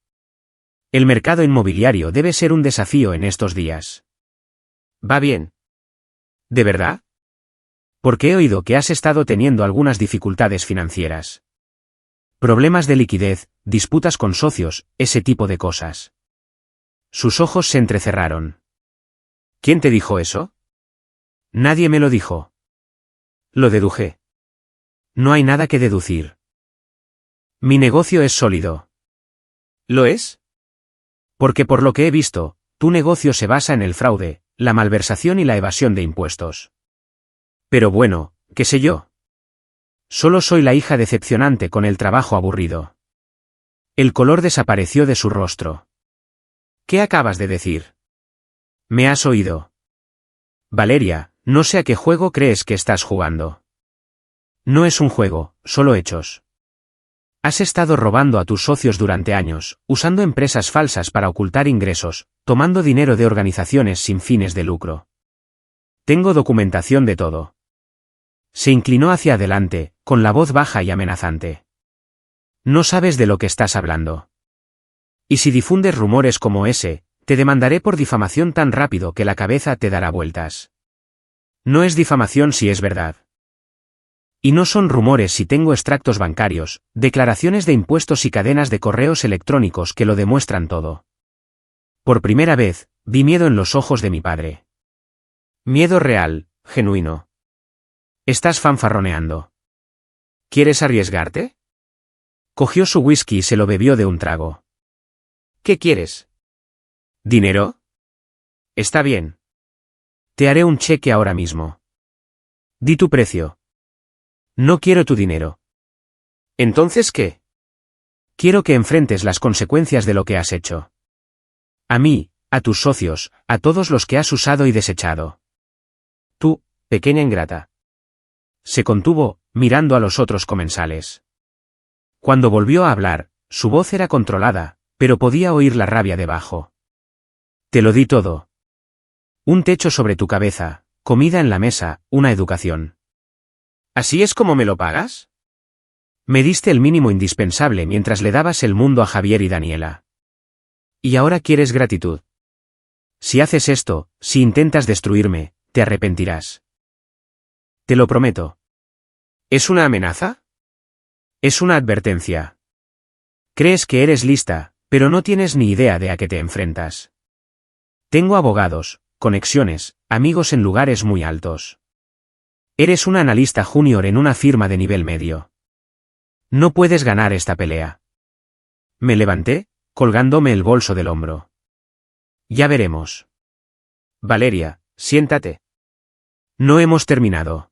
S1: El mercado inmobiliario debe ser un desafío en estos días. Va bien. ¿De verdad? Porque he oído que has estado teniendo algunas dificultades financieras. Problemas de liquidez, disputas con socios, ese tipo de cosas. Sus ojos se entrecerraron. ¿Quién te dijo eso? Nadie me lo dijo. Lo deduje. No hay nada que deducir. Mi negocio es sólido. ¿Lo es? Porque por lo que he visto, tu negocio se basa en el fraude, la malversación y la evasión de impuestos. Pero bueno, qué sé yo. Solo soy la hija decepcionante con el trabajo aburrido. El color desapareció de su rostro. ¿Qué acabas de decir? ¿Me has oído? Valeria, no sé a qué juego crees que estás jugando. No es un juego, solo hechos. Has estado robando a tus socios durante años, usando empresas falsas para ocultar ingresos, tomando dinero de organizaciones sin fines de lucro. Tengo documentación de todo. Se inclinó hacia adelante, con la voz baja y amenazante. No sabes de lo que estás hablando. Y si difundes rumores como ese, te demandaré por difamación tan rápido que la cabeza te dará vueltas. No es difamación si es verdad. Y no son rumores si tengo extractos bancarios, declaraciones de impuestos y cadenas de correos electrónicos que lo demuestran todo. Por primera vez, vi miedo en los ojos de mi padre. Miedo real, genuino. Estás fanfarroneando. ¿Quieres arriesgarte? Cogió su whisky y se lo bebió de un trago. ¿Qué quieres? ¿Dinero? Está bien. Te haré un cheque ahora mismo. Di tu precio. No quiero tu dinero. ¿Entonces qué? Quiero que enfrentes las consecuencias de lo que has hecho. A mí, a tus socios, a todos los que has usado y desechado. Tú, pequeña ingrata. Se contuvo, mirando a los otros comensales. Cuando volvió a hablar, su voz era controlada, pero podía oír la rabia debajo. Te lo di todo. Un techo sobre tu cabeza, comida en la mesa, una educación. ¿Así es como me lo pagas? Me diste el mínimo indispensable mientras le dabas el mundo a Javier y Daniela. Y ahora quieres gratitud. Si haces esto, si intentas destruirme, te arrepentirás. Te lo prometo. ¿Es una amenaza? Es una advertencia. Crees que eres lista, pero no tienes ni idea de a qué te enfrentas. Tengo abogados, conexiones, amigos en lugares muy altos. Eres un analista junior en una firma de nivel medio. No puedes ganar esta pelea. Me levanté, colgándome el bolso del hombro. Ya veremos. Valeria, siéntate. No hemos terminado.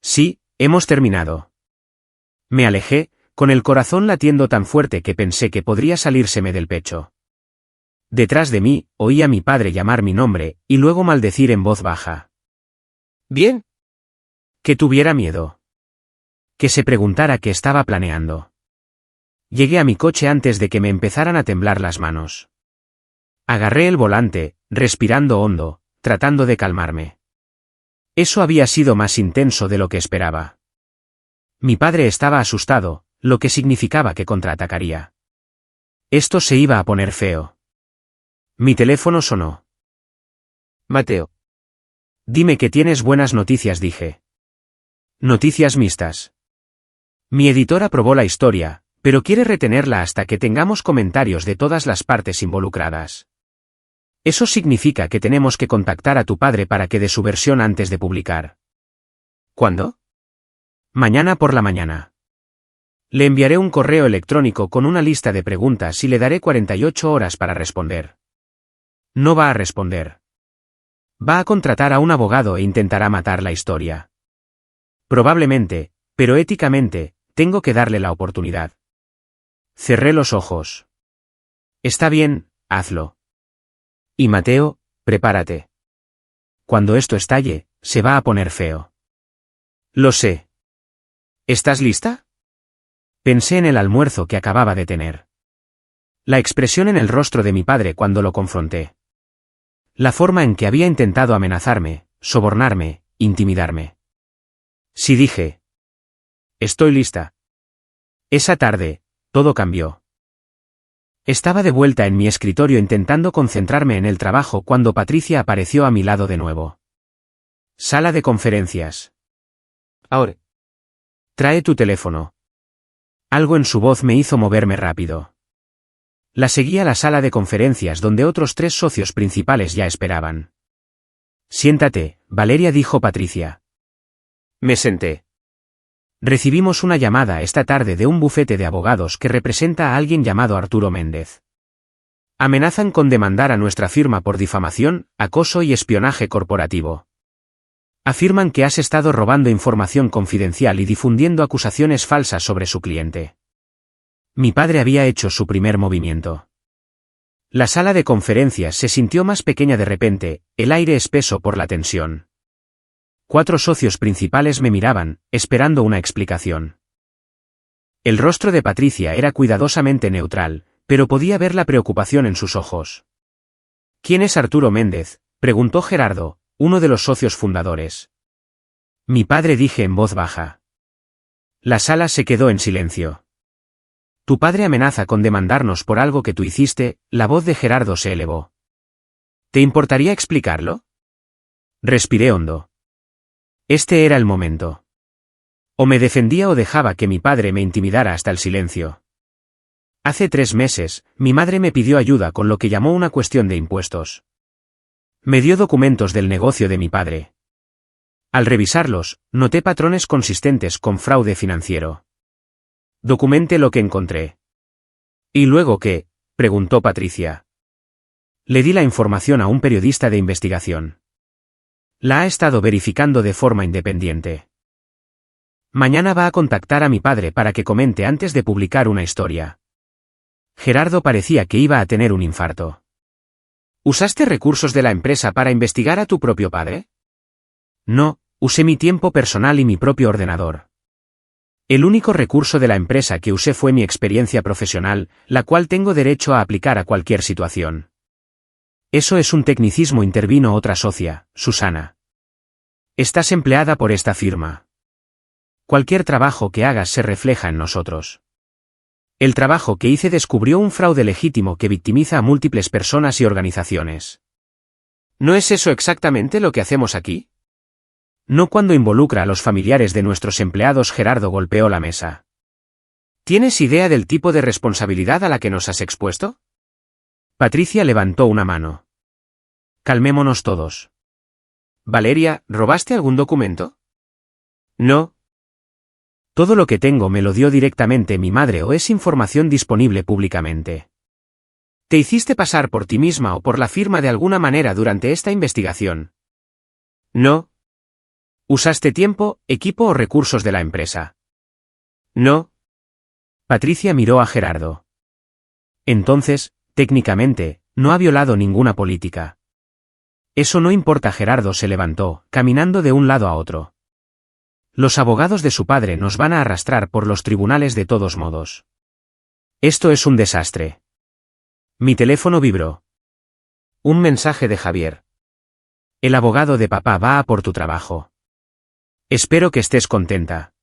S1: Sí, hemos terminado. Me alejé, con el corazón latiendo tan fuerte que pensé que podría salírseme del pecho. Detrás de mí, oí a mi padre llamar mi nombre, y luego maldecir en voz baja. Bien. Que tuviera miedo. Que se preguntara qué estaba planeando. Llegué a mi coche antes de que me empezaran a temblar las manos. Agarré el volante, respirando hondo, tratando de calmarme. Eso había sido más intenso de lo que esperaba. Mi padre estaba asustado, lo que significaba que contraatacaría. Esto se iba a poner feo. Mi teléfono sonó. Mateo. Dime que tienes buenas noticias, dije. Noticias mixtas. Mi editor aprobó la historia, pero quiere retenerla hasta que tengamos comentarios de todas las partes involucradas. Eso significa que tenemos que contactar a tu padre para que dé su versión antes de publicar. ¿Cuándo? Mañana por la mañana. Le enviaré un correo electrónico con una lista de preguntas y le daré 48 horas para responder. No va a responder. Va a contratar a un abogado e intentará matar la historia. Probablemente, pero éticamente, tengo que darle la oportunidad. Cerré los ojos. Está bien, hazlo. Y Mateo, prepárate. Cuando esto estalle, se va a poner feo. Lo sé. ¿Estás lista? Pensé en el almuerzo que acababa de tener. La expresión en el rostro de mi padre cuando lo confronté. La forma en que había intentado amenazarme, sobornarme, intimidarme. Sí, dije. Estoy lista. Esa tarde, todo cambió. Estaba de vuelta en mi escritorio intentando concentrarme en el trabajo cuando Patricia apareció a mi lado de nuevo. Sala de conferencias. Ahora. Trae tu teléfono. Algo en su voz me hizo moverme rápido. La seguí a la sala de conferencias donde otros 3 socios principales ya esperaban. Siéntate, Valeria, dijo Patricia. Me senté. Recibimos una llamada esta tarde de un bufete de abogados que representa a alguien llamado Arturo Méndez. Amenazan con demandar a nuestra firma por difamación, acoso y espionaje corporativo. Afirman que has estado robando información confidencial y difundiendo acusaciones falsas sobre su cliente. Mi padre había hecho su primer movimiento. La sala de conferencias se sintió más pequeña de repente, el aire espeso por la tensión. 4 socios principales me miraban, esperando una explicación. El rostro de Patricia era cuidadosamente neutral, pero podía ver la preocupación en sus ojos. ¿Quién es Arturo Méndez?, preguntó Gerardo, uno de los socios fundadores. Mi padre, dije en voz baja. La sala se quedó en silencio. Tu padre amenaza con demandarnos por algo que tú hiciste, la voz de Gerardo se elevó. ¿Te importaría explicarlo? Respiré hondo. Este era el momento. O me defendía o dejaba que mi padre me intimidara hasta el silencio. Hace 3 meses, mi madre me pidió ayuda con lo que llamó una cuestión de impuestos. Me dio documentos del negocio de mi padre. Al revisarlos, noté patrones consistentes con fraude financiero. Documenté lo que encontré. ¿Y luego qué?, preguntó Patricia. Le di la información a un periodista de investigación. La ha estado verificando de forma independiente. Mañana va a contactar a mi padre para que comente antes de publicar una historia. Gerardo parecía que iba a tener un infarto. ¿Usaste recursos de la empresa para investigar a tu propio padre? No, usé mi tiempo personal y mi propio ordenador. El único recurso de la empresa que usé fue mi experiencia profesional, la cual tengo derecho a aplicar a cualquier situación. Eso es un tecnicismo, intervino otra socia, Susana. Estás empleada por esta firma. Cualquier trabajo que hagas se refleja en nosotros. El trabajo que hice descubrió un fraude legítimo que victimiza a múltiples personas y organizaciones. ¿No es eso exactamente lo que hacemos aquí? No cuando involucra a los familiares de nuestros empleados. Gerardo golpeó la mesa. ¿Tienes idea del tipo de responsabilidad a la que nos has expuesto? Patricia levantó una mano. Calmémonos todos. Valeria, ¿robaste algún documento? No. Todo lo que tengo me lo dio directamente mi madre o es información disponible públicamente. ¿Te hiciste pasar por ti misma o por la firma de alguna manera durante esta investigación? No. ¿Usaste tiempo, equipo o recursos de la empresa? No. Patricia miró a Gerardo. Entonces, técnicamente, no ha violado ninguna política. Eso no importa. Gerardo se levantó, caminando de un lado a otro. Los abogados de su padre nos van a arrastrar por los tribunales de todos modos. Esto es un desastre. Mi teléfono vibró. Un mensaje de Javier. El abogado de papá va a por tu trabajo. Espero que estés contenta.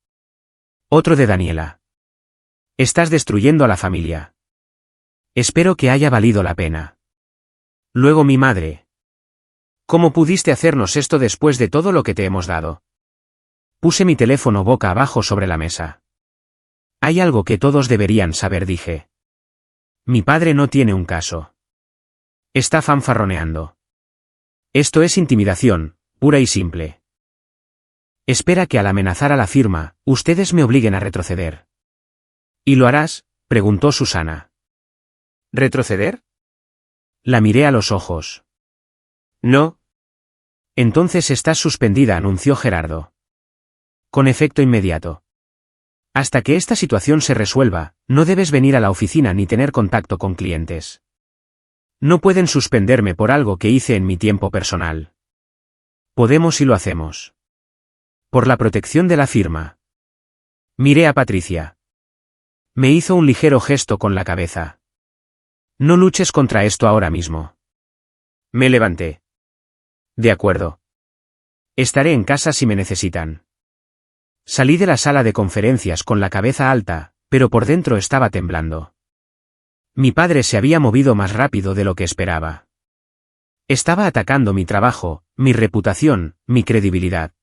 S1: Otro de Daniela. Estás destruyendo a la familia. Espero que haya valido la pena. Luego mi madre. ¿Cómo pudiste hacernos esto después de todo lo que te hemos dado? Puse mi teléfono boca abajo sobre la mesa. Hay algo que todos deberían saber, dije. Mi padre no tiene un caso. Está fanfarroneando. Esto es intimidación, pura y simple. Espera que al amenazar a la firma, ustedes me obliguen a retroceder. ¿Y lo harás?, preguntó Susana. ¿Retroceder? La miré a los ojos.
S2: No.
S1: Entonces estás suspendida, anunció Gerardo. Con efecto inmediato. Hasta que esta situación se resuelva, no debes venir a la oficina ni tener contacto con clientes. No pueden suspenderme por algo que hice en mi tiempo personal. Podemos y lo hacemos. Por la protección de la firma. Miré a Patricia. Me hizo un ligero gesto con la cabeza. No luches contra esto ahora mismo. Me levanté. De acuerdo. Estaré en casa si me necesitan. Salí de la sala de conferencias con la cabeza alta, pero por dentro estaba temblando. Mi padre se había movido más rápido de lo que esperaba. Estaba atacando mi trabajo, mi reputación, mi credibilidad.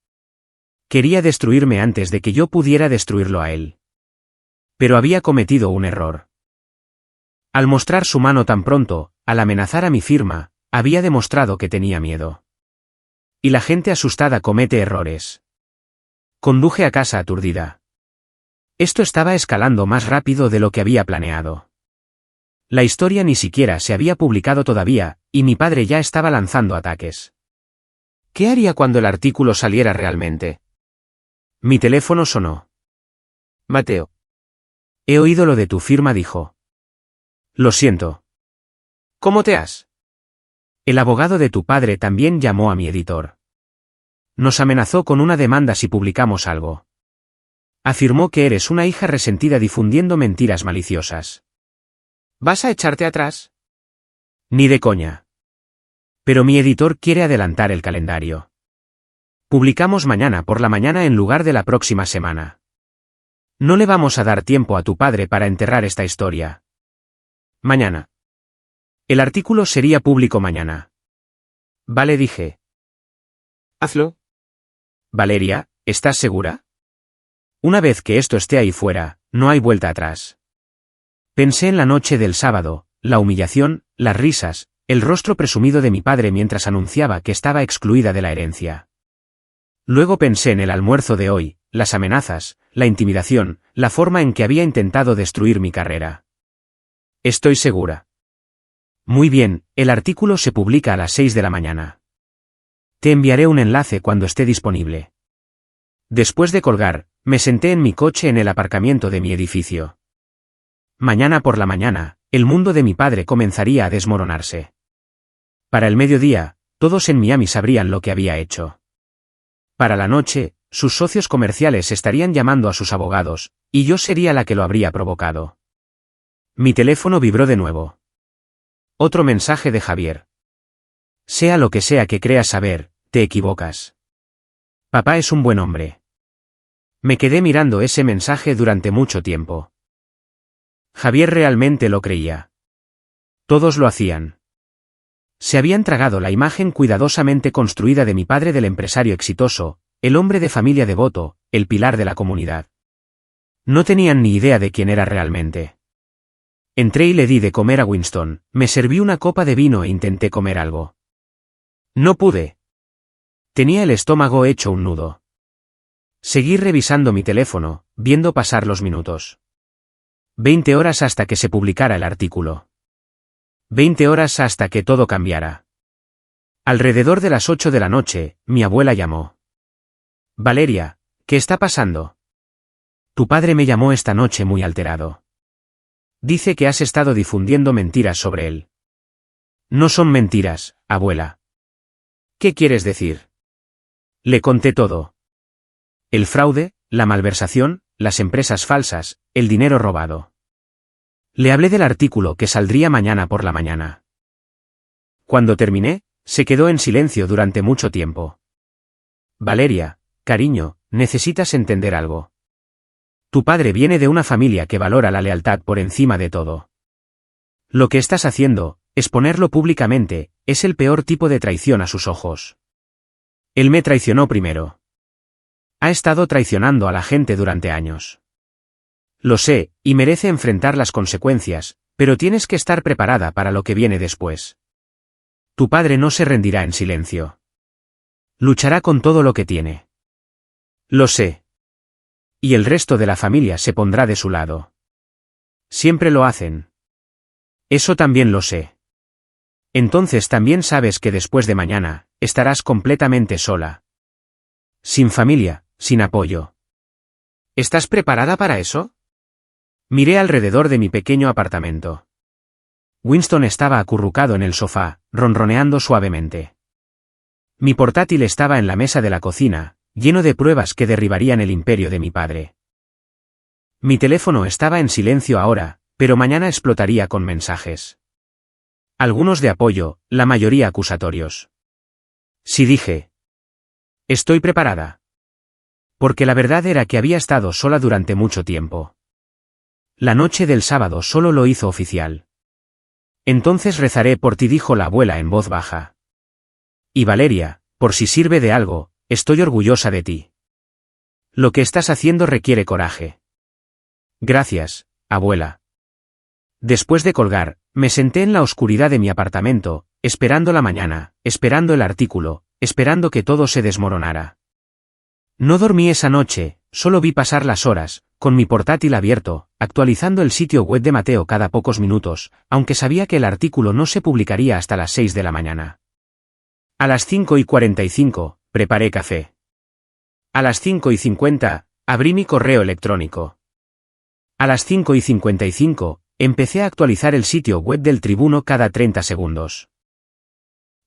S1: Quería destruirme antes de que yo pudiera destruirlo a él. Pero había cometido un error. Al mostrar su mano tan pronto, al amenazar a mi firma, había demostrado que tenía miedo. Y la gente asustada comete errores. Conduje a casa aturdida. Esto estaba escalando más rápido de lo que había planeado. La historia ni siquiera se había publicado todavía, y mi padre ya estaba lanzando ataques.
S2: ¿Qué haría cuando el artículo saliera realmente?
S1: Mi teléfono sonó.
S2: Mateo.
S1: He oído lo de tu firma, dijo. Lo siento.
S2: ¿Cómo te has?
S1: El abogado de tu padre también llamó a mi editor. Nos amenazó con una demanda si publicamos algo. Afirmó que eres una hija resentida difundiendo mentiras maliciosas.
S2: ¿Vas a echarte atrás?
S1: Ni de coña. Pero mi editor quiere adelantar el calendario. Publicamos mañana por la mañana en lugar de la próxima semana. No le vamos a dar tiempo a tu padre para enterrar esta historia. Mañana. El artículo sería público mañana. Vale, dije.
S2: Hazlo.
S1: Valeria, ¿estás segura? Una vez que esto esté ahí fuera, no hay vuelta atrás. Pensé en la noche del sábado, la humillación, las risas, el rostro presumido de mi padre mientras anunciaba que estaba excluida de la herencia. Luego pensé en el almuerzo de hoy, las amenazas, la intimidación, la forma en que había intentado destruir mi carrera. Estoy segura. Muy bien, el artículo se publica a las 6 de la mañana. Te enviaré un enlace cuando esté disponible. Después de colgar, me senté en mi coche en el aparcamiento de mi edificio. Mañana por la mañana, el mundo de mi padre comenzaría a desmoronarse. Para el mediodía, todos en Miami sabrían lo que había hecho. Para la noche, sus socios comerciales estarían llamando a sus abogados, y yo sería la que lo habría provocado. Mi teléfono vibró de nuevo. Otro mensaje de Javier. Sea lo que sea que creas saber, te equivocas. Papá es un buen hombre. Me quedé mirando ese mensaje durante mucho tiempo. Javier realmente lo creía. Todos lo hacían. Se habían tragado la imagen cuidadosamente construida de mi padre del empresario exitoso, el hombre de familia devoto, el pilar de la comunidad. No tenían ni idea de quién era realmente. Entré y le di de comer a Winston, me serví una copa de vino e intenté comer algo. No pude. Tenía el estómago hecho un nudo. Seguí revisando mi teléfono, viendo pasar los minutos. 20 horas hasta que se publicara el artículo. 20 horas hasta que todo cambiara. Alrededor de las 8 de la noche, mi abuela llamó. Valeria, ¿qué está pasando? Tu padre me llamó esta noche muy alterado. Dice que has estado difundiendo mentiras sobre él. No son mentiras, abuela. ¿Qué quieres decir? Le conté todo. El fraude, la malversación, las empresas falsas, el dinero robado. Le hablé del artículo que saldría mañana por la mañana. Cuando terminé, se quedó en silencio durante mucho tiempo. Valeria, cariño, necesitas entender algo. Tu padre viene de una familia que valora la lealtad por encima de todo. Lo que estás haciendo, exponerlo públicamente, es el peor tipo de traición a sus ojos. Él me traicionó primero. Ha estado traicionando a la gente durante años. Lo sé, y merece enfrentar las consecuencias, pero tienes que estar preparada para lo que viene después. Tu padre no se rendirá en silencio. Luchará con todo lo que tiene. Lo sé. Y el resto de la familia se pondrá de su lado. Siempre lo hacen. Eso también lo sé. Entonces también sabes que después de mañana, estarás completamente sola. Sin familia, sin apoyo.
S2: ¿Estás preparada para eso?
S1: Miré alrededor de mi pequeño apartamento. Winston estaba acurrucado en el sofá, ronroneando suavemente. Mi portátil estaba en la mesa de la cocina, lleno de pruebas que derribarían el imperio de mi padre. Mi teléfono estaba en silencio ahora, pero mañana explotaría con mensajes. Algunos de apoyo, la mayoría acusatorios. Sí, dije. Estoy preparada. Porque la verdad era que había estado sola durante mucho tiempo. La noche del sábado solo lo hizo oficial. Entonces rezaré por ti, dijo la abuela en voz baja. Y Valeria, por si sirve de algo, estoy orgullosa de ti. Lo que estás haciendo requiere coraje. Gracias, abuela. Después de colgar, me senté en la oscuridad de mi apartamento, esperando la mañana, esperando el artículo, esperando que todo se desmoronara. No dormí esa noche, solo vi pasar las horas, con mi portátil abierto, actualizando el sitio web de Mateo cada pocos minutos, aunque sabía que el artículo no se publicaría hasta las 6 de la mañana. A las 5:45, preparé café. A las 5:50, abrí mi correo electrónico. A las 5:55, empecé a actualizar el sitio web del Tribuno cada 30 segundos.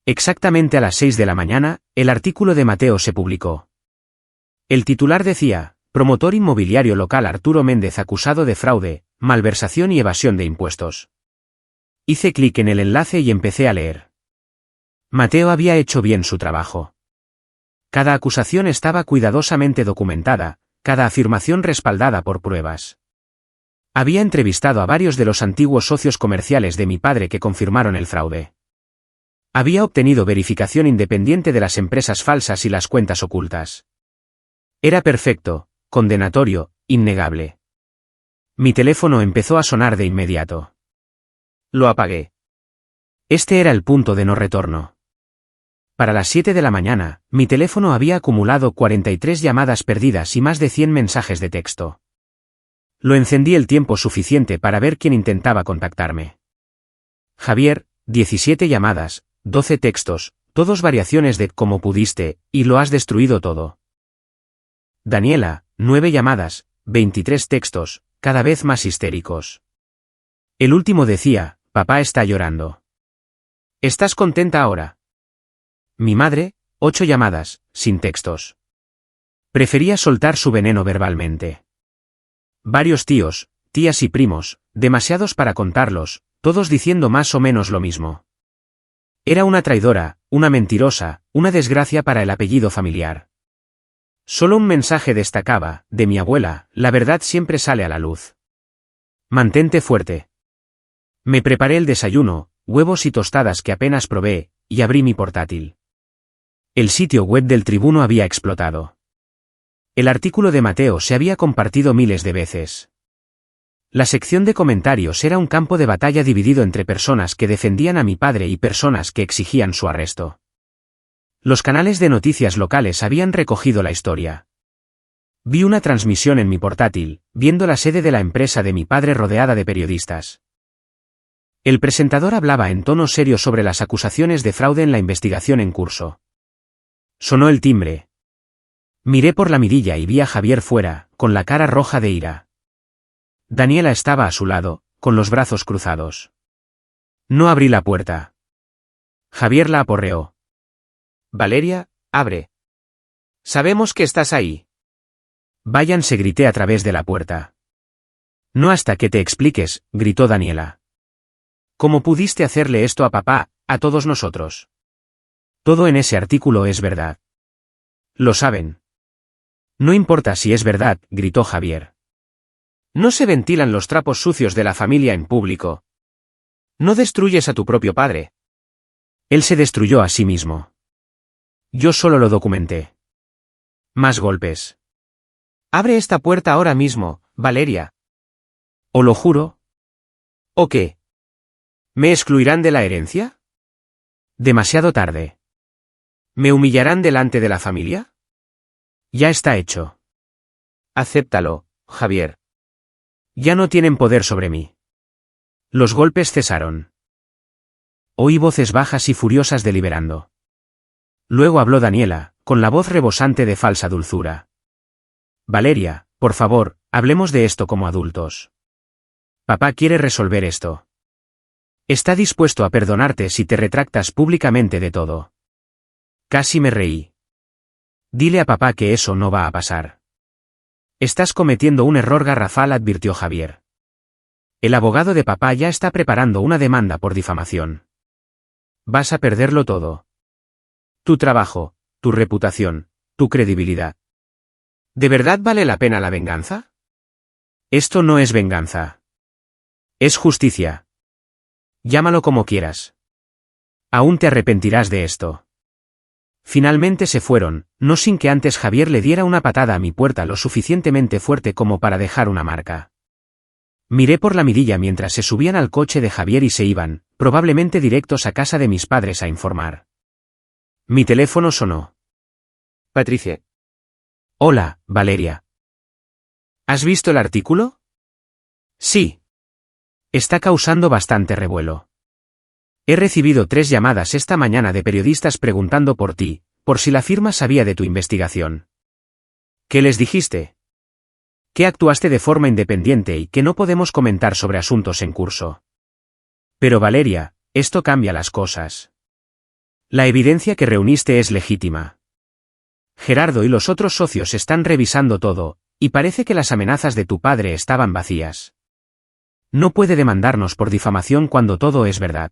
S1: Exactamente a las 6 de la mañana, el artículo de Mateo se publicó. El titular decía: promotor inmobiliario local Arturo Méndez acusado de fraude, malversación y evasión de impuestos. Hice clic en el enlace y empecé a leer. Mateo había hecho bien su trabajo. Cada acusación estaba cuidadosamente documentada, cada afirmación respaldada por pruebas. Había entrevistado a varios de los antiguos socios comerciales de mi padre que confirmaron el fraude. Había obtenido verificación independiente de las empresas falsas y las cuentas ocultas. Era perfecto, condenatorio, innegable. Mi teléfono empezó a sonar de inmediato. Lo apagué. Este era el punto de no retorno. Para las 7 de la mañana, mi teléfono había acumulado 43 llamadas perdidas y más de 100 mensajes de texto. Lo encendí el tiempo suficiente para ver quién intentaba contactarme. Javier, 17 llamadas, 12 textos, todos variaciones de «cómo pudiste», y lo has destruido todo. Daniela, 9 llamadas, 23 textos, cada vez más histéricos. El último decía: papá está llorando. ¿Estás contenta ahora? Mi madre, 8 llamadas, sin textos. Prefería soltar su veneno verbalmente. Varios tíos, tías y primos, demasiados para contarlos, todos diciendo más o menos lo mismo. Era una traidora, una mentirosa, una desgracia para el apellido familiar. Solo un mensaje destacaba: de mi abuela, la verdad siempre sale a la luz. Mantente fuerte. Me preparé el desayuno, huevos y tostadas que apenas probé, y abrí mi portátil. El sitio web del Tribuno había explotado. El artículo de Mateo se había compartido miles de veces. La sección de comentarios era un campo de batalla dividido entre personas que defendían a mi padre y personas que exigían su arresto. Los canales de noticias locales habían recogido la historia. Vi una transmisión en mi portátil, viendo la sede de la empresa de mi padre rodeada de periodistas. El presentador hablaba en tono serio sobre las acusaciones de fraude en la investigación en curso. Sonó el timbre. Miré por la mirilla y vi a Javier fuera, con la cara roja de ira. Daniela estaba a su lado, con los brazos cruzados. No abrí la puerta. Javier la aporreó. Valeria, abre. Sabemos que estás ahí. Váyanse, grité a través de la puerta. No hasta que te expliques, gritó Daniela. ¿Cómo pudiste hacerle esto a papá, a todos nosotros? Todo en ese artículo es verdad. Lo saben. No importa si es verdad, gritó Javier. No se ventilan los trapos sucios de la familia en público. No destruyes a tu propio padre. Él se destruyó a sí mismo. Yo solo lo documenté. Más golpes. Abre esta puerta ahora mismo, Valeria. ¿O lo juro? ¿O qué? ¿Me excluirán de la herencia? Demasiado tarde. ¿Me humillarán delante de la familia? Ya está hecho. Acéptalo, Javier. Ya no tienen poder sobre mí. Los golpes cesaron. Oí voces bajas y furiosas deliberando. Luego habló Daniela, con la voz rebosante de falsa dulzura. Valeria, por favor, hablemos de esto como adultos. Papá quiere resolver esto. Está dispuesto a perdonarte si te retractas públicamente de todo. Casi me reí. Dile a papá que eso no va a pasar. Estás cometiendo un error garrafal, advirtió Javier. El abogado de papá ya está preparando una demanda por difamación. Vas a perderlo todo. Tu trabajo, tu reputación, tu credibilidad. ¿De verdad vale la pena la venganza? Esto no es venganza. Es justicia. Llámalo como quieras. Aún te arrepentirás de esto. Finalmente se fueron, no sin que antes Javier le diera una patada a mi puerta lo suficientemente fuerte como para dejar una marca. Miré por la mirilla mientras se subían al coche de Javier y se iban, probablemente directos a casa de mis padres a informar. Mi teléfono sonó.
S2: Patricia.
S1: Hola, Valeria.
S2: ¿Has visto el artículo?
S1: Sí. Está causando bastante revuelo. He recibido 3 llamadas esta mañana de periodistas preguntando por ti, por si la firma sabía de tu investigación. ¿Qué les dijiste? Que actuaste de forma independiente y que no podemos comentar sobre asuntos en curso. Pero Valeria, esto cambia las cosas. La evidencia que reuniste es legítima. Gerardo y los otros socios están revisando todo, y parece que las amenazas de tu padre estaban vacías. No puede demandarnos por difamación cuando todo es verdad.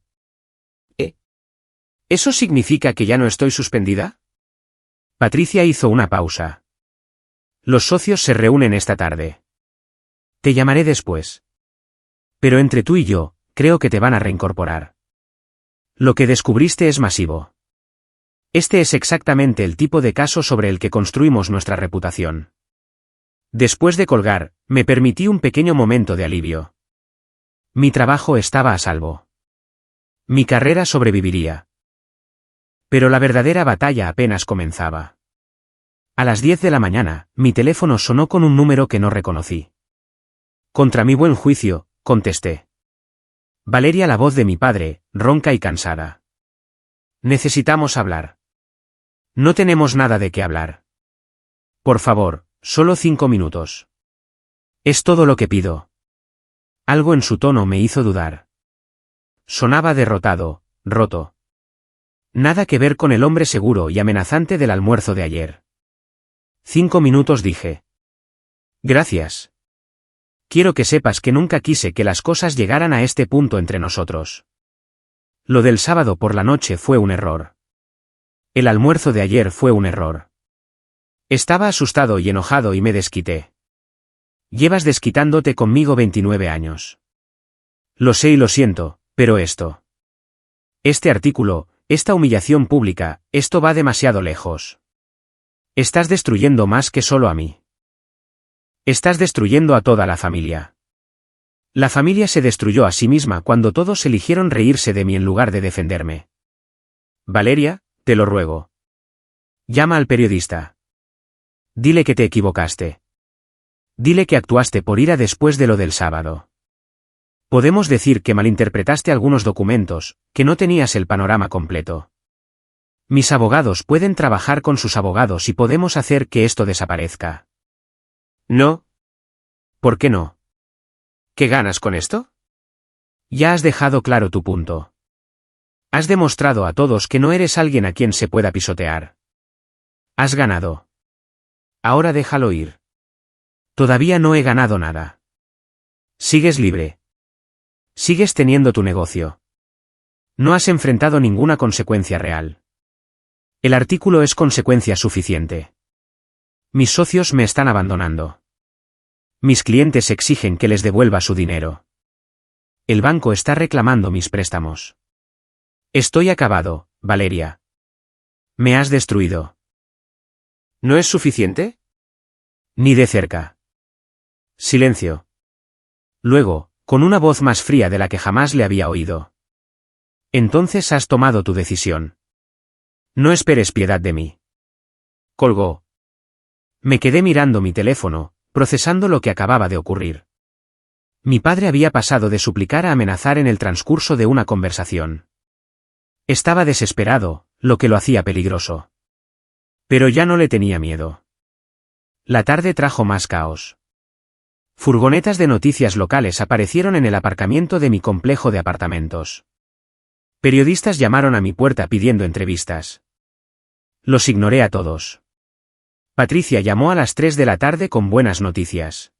S2: ¿Eso significa que ya no estoy suspendida?
S1: Patricia hizo una pausa. Los socios se reúnen esta tarde. Te llamaré después. Pero entre tú y yo, creo que te van a reincorporar. Lo que descubriste es masivo. Este es exactamente el tipo de caso sobre el que construimos nuestra reputación. Después de colgar, me permití un pequeño momento de alivio. Mi trabajo estaba a salvo. Mi carrera sobreviviría. Pero la verdadera batalla apenas comenzaba. A las 10 de la mañana, mi teléfono sonó con un número que no reconocí. Contra mi buen juicio, contesté. Valeria, la voz de mi padre, ronca y cansada. Necesitamos hablar. No tenemos nada de qué hablar. Por favor, solo 5 minutos. Es todo lo que pido. Algo en su tono me hizo dudar. Sonaba derrotado, roto. Nada que ver con el hombre seguro y amenazante del almuerzo de ayer. 5 minutos, dije. Gracias. Quiero que sepas que nunca quise que las cosas llegaran a este punto entre nosotros. Lo del sábado por la noche fue un error. El almuerzo de ayer fue un error. Estaba asustado y enojado y me desquité. Llevas desquitándote conmigo 29 años. Lo sé y lo siento, pero esto. Este artículo, esta humillación pública, esto va demasiado lejos. Estás destruyendo más que solo a mí. Estás destruyendo a toda la familia. La familia se destruyó a sí misma cuando todos eligieron reírse de mí en lugar de defenderme. Valeria, te lo ruego. Llama al periodista. Dile que te equivocaste. Dile que actuaste por ira después de lo del sábado. Podemos decir que malinterpretaste algunos documentos, que no tenías el panorama completo. Mis abogados pueden trabajar con sus abogados y podemos hacer que esto desaparezca.
S2: No.
S1: ¿Por qué no?
S2: ¿Qué ganas con esto?
S1: Ya has dejado claro tu punto. Has demostrado a todos que no eres alguien a quien se pueda pisotear. Has ganado. Ahora déjalo ir. Todavía no he ganado nada. Sigues libre. Sigues teniendo tu negocio. No has enfrentado ninguna consecuencia real. El artículo es consecuencia suficiente. Mis socios me están abandonando. Mis clientes exigen que les devuelva su dinero. El banco está reclamando mis préstamos. Estoy acabado, Valeria. Me has destruido.
S2: ¿No es suficiente?
S1: Ni de cerca. Silencio. Luego, con una voz más fría de la que jamás le había oído. Entonces has tomado tu decisión. No esperes piedad de mí. Colgó. Me quedé mirando mi teléfono, procesando lo que acababa de ocurrir. Mi padre había pasado de suplicar a amenazar en el transcurso de una conversación. Estaba desesperado, lo que lo hacía peligroso. Pero ya no le tenía miedo. La tarde trajo más caos. Furgonetas de noticias locales aparecieron en el aparcamiento de mi complejo de apartamentos. Periodistas llamaron a mi puerta pidiendo entrevistas. Los ignoré a todos. Patricia llamó a las 3 de la tarde con buenas noticias.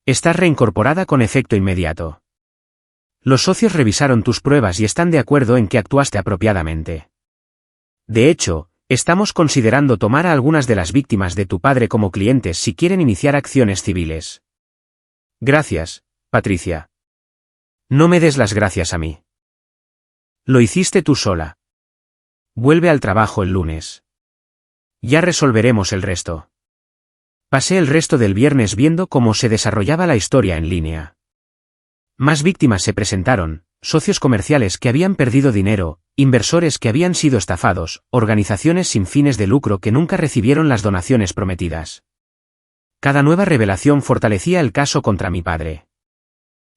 S1: Estás reincorporada con efecto inmediato. Los socios revisaron tus pruebas y están de acuerdo en que actuaste apropiadamente. De hecho, estamos considerando tomar a algunas de las víctimas de tu padre como clientes si quieren iniciar acciones civiles. Gracias, Patricia. No me des las gracias a mí. Lo hiciste tú sola. Vuelve al trabajo el lunes. Ya resolveremos el resto. Pasé el resto del viernes viendo cómo se desarrollaba la historia en línea. Más víctimas se presentaron, socios comerciales que habían perdido dinero, inversores que habían sido estafados, organizaciones sin fines de lucro que nunca recibieron las donaciones prometidas. Cada nueva revelación fortalecía el caso contra mi padre.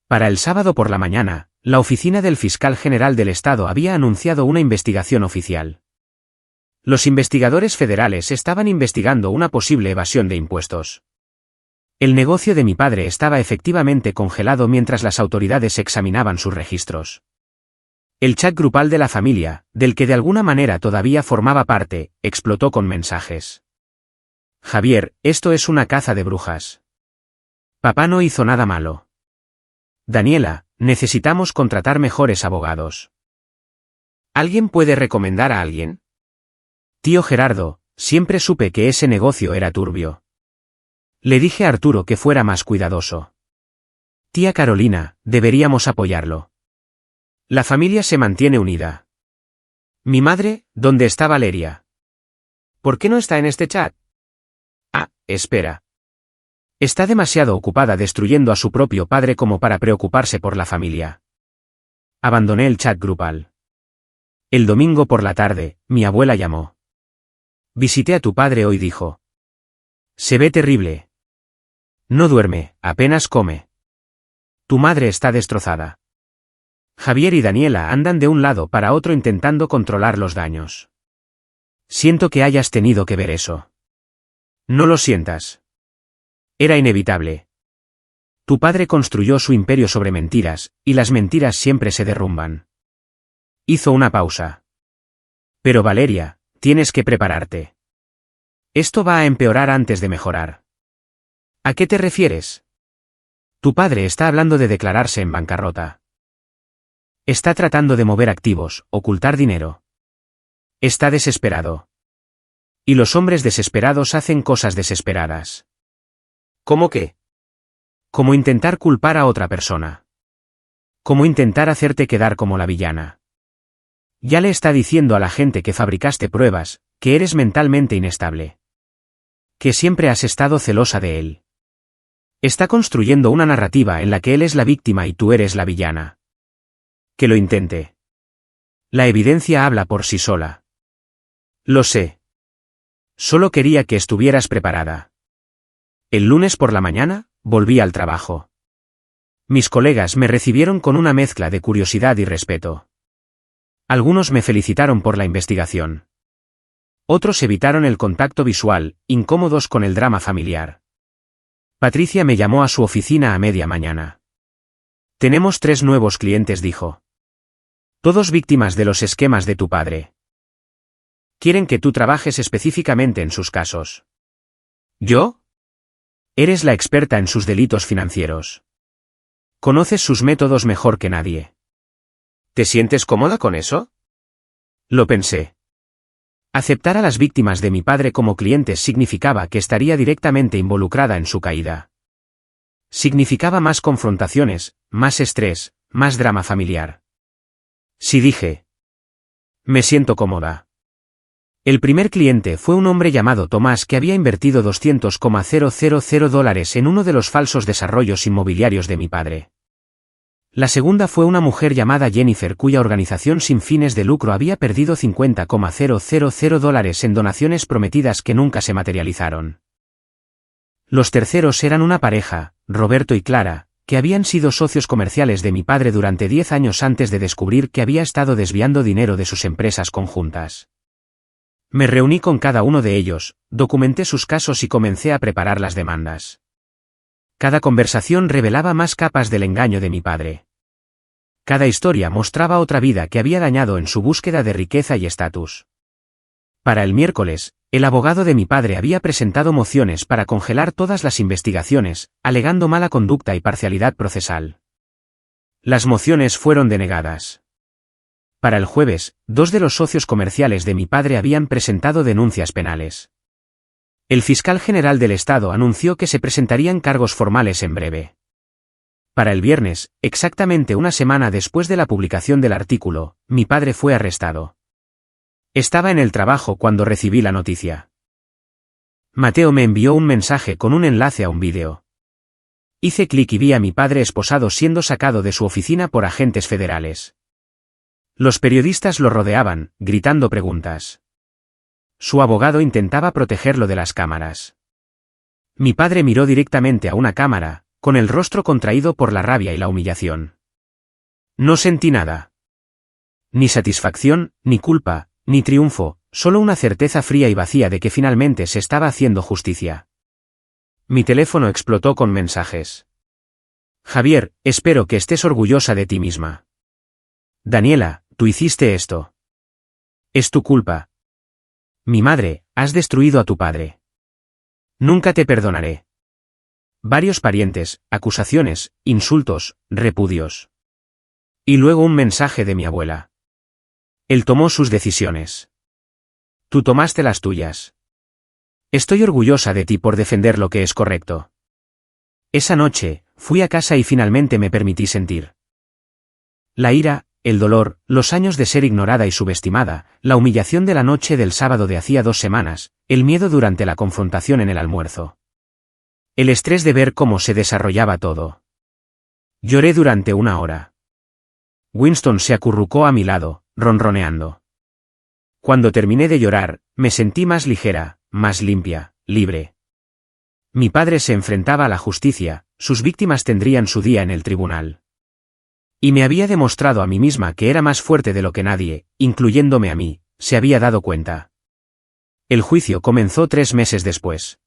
S1: Para el sábado por la mañana, la oficina del fiscal general del estado había anunciado una investigación oficial. Los investigadores federales estaban investigando una posible evasión de impuestos. El negocio de mi padre estaba efectivamente congelado mientras las autoridades examinaban sus registros. El chat grupal de la familia, del que de alguna manera todavía formaba parte, explotó con mensajes. Javier, esto es una caza de brujas. Papá no hizo nada malo. Daniela, necesitamos contratar mejores abogados. ¿Alguien puede recomendar a alguien? Tío Gerardo, siempre supe que ese negocio era turbio. Le dije a Arturo que fuera más cuidadoso. Tía Carolina, deberíamos apoyarlo. La familia se mantiene unida. Mi madre, ¿dónde está Valeria? ¿Por qué no está en este chat? Ah, espera. Está demasiado ocupada destruyendo a su propio padre como para preocuparse por la familia. Abandoné el chat grupal. El domingo por la tarde, mi abuela llamó. Visité a tu padre hoy, dijo. Se ve terrible. No duerme, apenas come. Tu madre está destrozada. Javier y Daniela andan de un lado para otro intentando controlar los daños. Siento que hayas tenido que ver eso. No lo sientas. Era inevitable. Tu padre construyó su imperio sobre mentiras, y las mentiras siempre se derrumban. Hizo una pausa. Pero Valeria, tienes que prepararte. Esto va a empeorar antes de mejorar. ¿A qué te refieres? Tu padre está hablando de declararse en bancarrota. Está tratando de mover activos, ocultar dinero. Está desesperado. Y los hombres desesperados hacen cosas desesperadas. ¿Cómo qué? Como intentar culpar a otra persona. Como intentar hacerte quedar como la villana. Ya le está diciendo a la gente que fabricaste pruebas, que eres mentalmente inestable. Que siempre has estado celosa de él. Está construyendo una narrativa en la que él es la víctima y tú eres la villana. Que lo intente. La evidencia habla por sí sola. Lo sé. Solo quería que estuvieras preparada. El lunes por la mañana, volví al trabajo. Mis colegas me recibieron con una mezcla de curiosidad y respeto. Algunos me felicitaron por la investigación. Otros evitaron el contacto visual, incómodos con el drama familiar. Patricia me llamó a su oficina a media mañana. Tenemos 3 nuevos clientes, dijo. Todos víctimas de los esquemas de tu padre. Quieren que tú trabajes específicamente en sus casos. ¿Yo? Eres la experta en sus delitos financieros. Conoces sus métodos mejor que nadie. ¿Te sientes cómoda con eso? Lo pensé. Aceptar a las víctimas de mi padre como clientes significaba que estaría directamente involucrada en su caída. Significaba más confrontaciones, más estrés, más drama familiar. Sí, dije. Me siento cómoda. El primer cliente fue un hombre llamado Tomás que había invertido $200,000 en uno de los falsos desarrollos inmobiliarios de mi padre. La segunda fue una mujer llamada Jennifer cuya organización sin fines de lucro había perdido $50,000 en donaciones prometidas que nunca se materializaron. Los terceros eran una pareja, Roberto y Clara, que habían sido socios comerciales de mi padre durante 10 años antes de descubrir que había estado desviando dinero de sus empresas conjuntas. Me reuní con cada uno de ellos, documenté sus casos y comencé a preparar las demandas. Cada conversación revelaba más capas del engaño de mi padre. Cada historia mostraba otra vida que había dañado en su búsqueda de riqueza y estatus. Para el miércoles, el abogado de mi padre había presentado mociones para congelar todas las investigaciones, alegando mala conducta y parcialidad procesal. Las mociones fueron denegadas. Para el jueves, 2 de los socios comerciales de mi padre habían presentado denuncias penales. El fiscal general del estado anunció que se presentarían cargos formales en breve. Para el viernes, exactamente una semana después de la publicación del artículo, mi padre fue arrestado. Estaba en el trabajo cuando recibí la noticia. Mateo me envió un mensaje con un enlace a un vídeo. Hice clic y vi a mi padre esposado siendo sacado de su oficina por agentes federales. Los periodistas lo rodeaban, gritando preguntas. Su abogado intentaba protegerlo de las cámaras. Mi padre miró directamente a una cámara, con el rostro contraído por la rabia y la humillación. No sentí nada. Ni satisfacción, ni culpa, ni triunfo, solo una certeza fría y vacía de que finalmente se estaba haciendo justicia. Mi teléfono explotó con mensajes. Javier, espero que estés orgullosa de ti misma. Daniela, tú hiciste esto. Es tu culpa. Mi madre, has destruido a tu padre. Nunca te perdonaré. Varios parientes, acusaciones, insultos, repudios. Y luego un mensaje de mi abuela. Él tomó sus decisiones. Tú tomaste las tuyas. Estoy orgullosa de ti por defender lo que es correcto. Esa noche, fui a casa y finalmente me permití sentir. La ira, el dolor, los años de ser ignorada y subestimada, la humillación de la noche del sábado de hacía 2 semanas, el miedo durante la confrontación en el almuerzo. El estrés de ver cómo se desarrollaba todo. Lloré durante 1 hora. Winston se acurrucó a mi lado, ronroneando. Cuando terminé de llorar, me sentí más ligera, más limpia, libre. Mi padre se enfrentaba a la justicia, sus víctimas tendrían su día en el tribunal. Y me había demostrado a mí misma que era más fuerte de lo que nadie, incluyéndome a mí, se había dado cuenta. El juicio comenzó 3 meses después.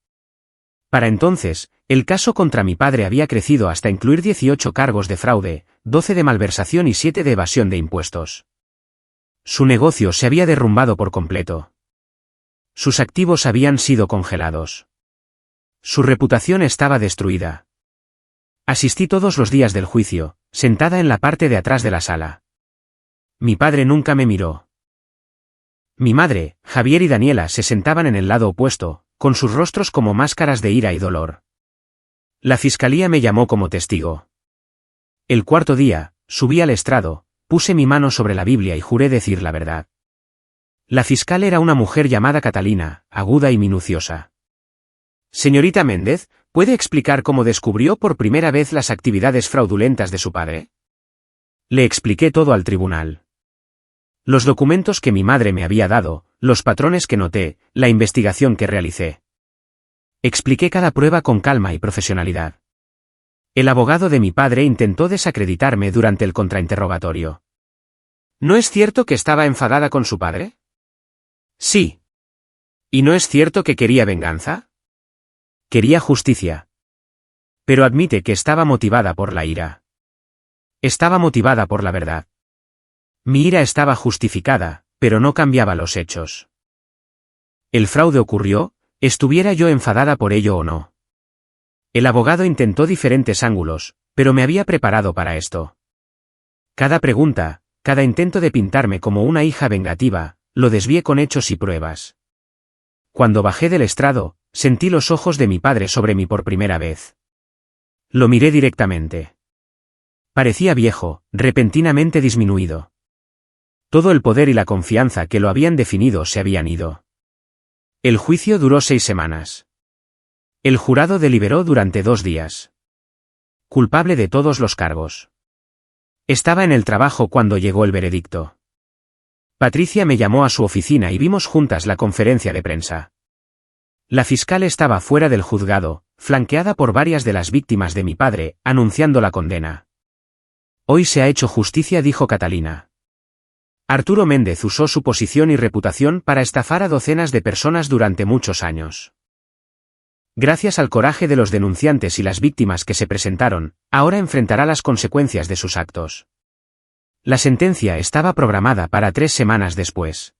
S1: Para entonces, el caso contra mi padre había crecido hasta incluir 18 cargos de fraude, 12 de malversación y 7 de evasión de impuestos. Su negocio se había derrumbado por completo. Sus activos habían sido congelados. Su reputación estaba destruida. Asistí todos los días del juicio, sentada en la parte de atrás de la sala. Mi padre nunca me miró. Mi madre, Javier y Daniela se sentaban en el lado opuesto, con sus rostros como máscaras de ira y dolor. La fiscalía me llamó como testigo. El 4.º día, subí al estrado, puse mi mano sobre la Biblia y juré decir la verdad. La fiscal era una mujer llamada Catalina, aguda y minuciosa. Señorita Méndez, ¿puede explicar cómo descubrió por primera vez las actividades fraudulentas de su padre? Le expliqué todo al tribunal. Los documentos que mi madre me había dado, los patrones que noté, la investigación que realicé. Expliqué cada prueba con calma y profesionalidad. El abogado de mi padre intentó desacreditarme durante el contrainterrogatorio. ¿No es cierto que estaba enfadada con su padre? Sí. ¿Y no es cierto que quería venganza? Quería justicia. Pero admite que estaba motivada por la ira. Estaba motivada por la verdad. Mi ira estaba justificada, pero no cambiaba los hechos. El fraude ocurrió, estuviera yo enfadada por ello o no. El abogado intentó diferentes ángulos, pero me había preparado para esto. Cada pregunta, cada intento de pintarme como una hija vengativa, lo desvié con hechos y pruebas. Cuando bajé del estrado, sentí los ojos de mi padre sobre mí por primera vez. Lo miré directamente. Parecía viejo, repentinamente disminuido. Todo el poder y la confianza que lo habían definido se habían ido. El juicio duró 6 semanas. El jurado deliberó durante 2 días. Culpable de todos los cargos. Estaba en el trabajo cuando llegó el veredicto. Patricia me llamó a su oficina y vimos juntas la conferencia de prensa. La fiscal estaba fuera del juzgado, flanqueada por varias de las víctimas de mi padre, anunciando la condena. Hoy se ha hecho justicia, dijo Catalina. Arturo Méndez usó su posición y reputación para estafar a docenas de personas durante muchos años. Gracias al coraje de los denunciantes y las víctimas que se presentaron, ahora enfrentará las consecuencias de sus actos. La sentencia estaba programada para 3 semanas después.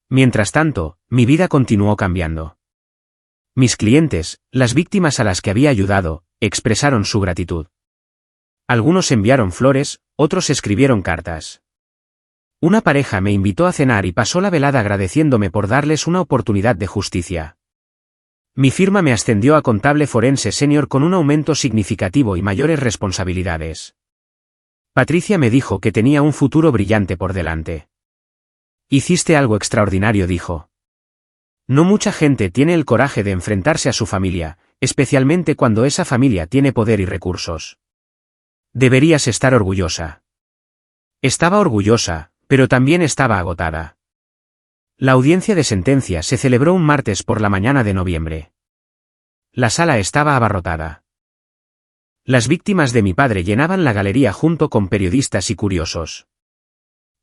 S1: Mientras tanto, mi vida continuó cambiando. Mis clientes, las víctimas a las que había ayudado, expresaron su gratitud. Algunos enviaron flores, otros escribieron cartas. Una pareja me invitó a cenar y pasó la velada agradeciéndome por darles una oportunidad de justicia. Mi firma me ascendió a contable forense senior con un aumento significativo y mayores responsabilidades. Patricia me dijo que tenía un futuro brillante por delante. Hiciste algo extraordinario, dijo. No mucha gente tiene el coraje de enfrentarse a su familia, especialmente cuando esa familia tiene poder y recursos. Deberías estar orgullosa. Estaba orgullosa, pero también estaba agotada. La audiencia de sentencia se celebró un martes por la mañana de noviembre. La sala estaba abarrotada. Las víctimas de mi padre llenaban la galería junto con periodistas y curiosos.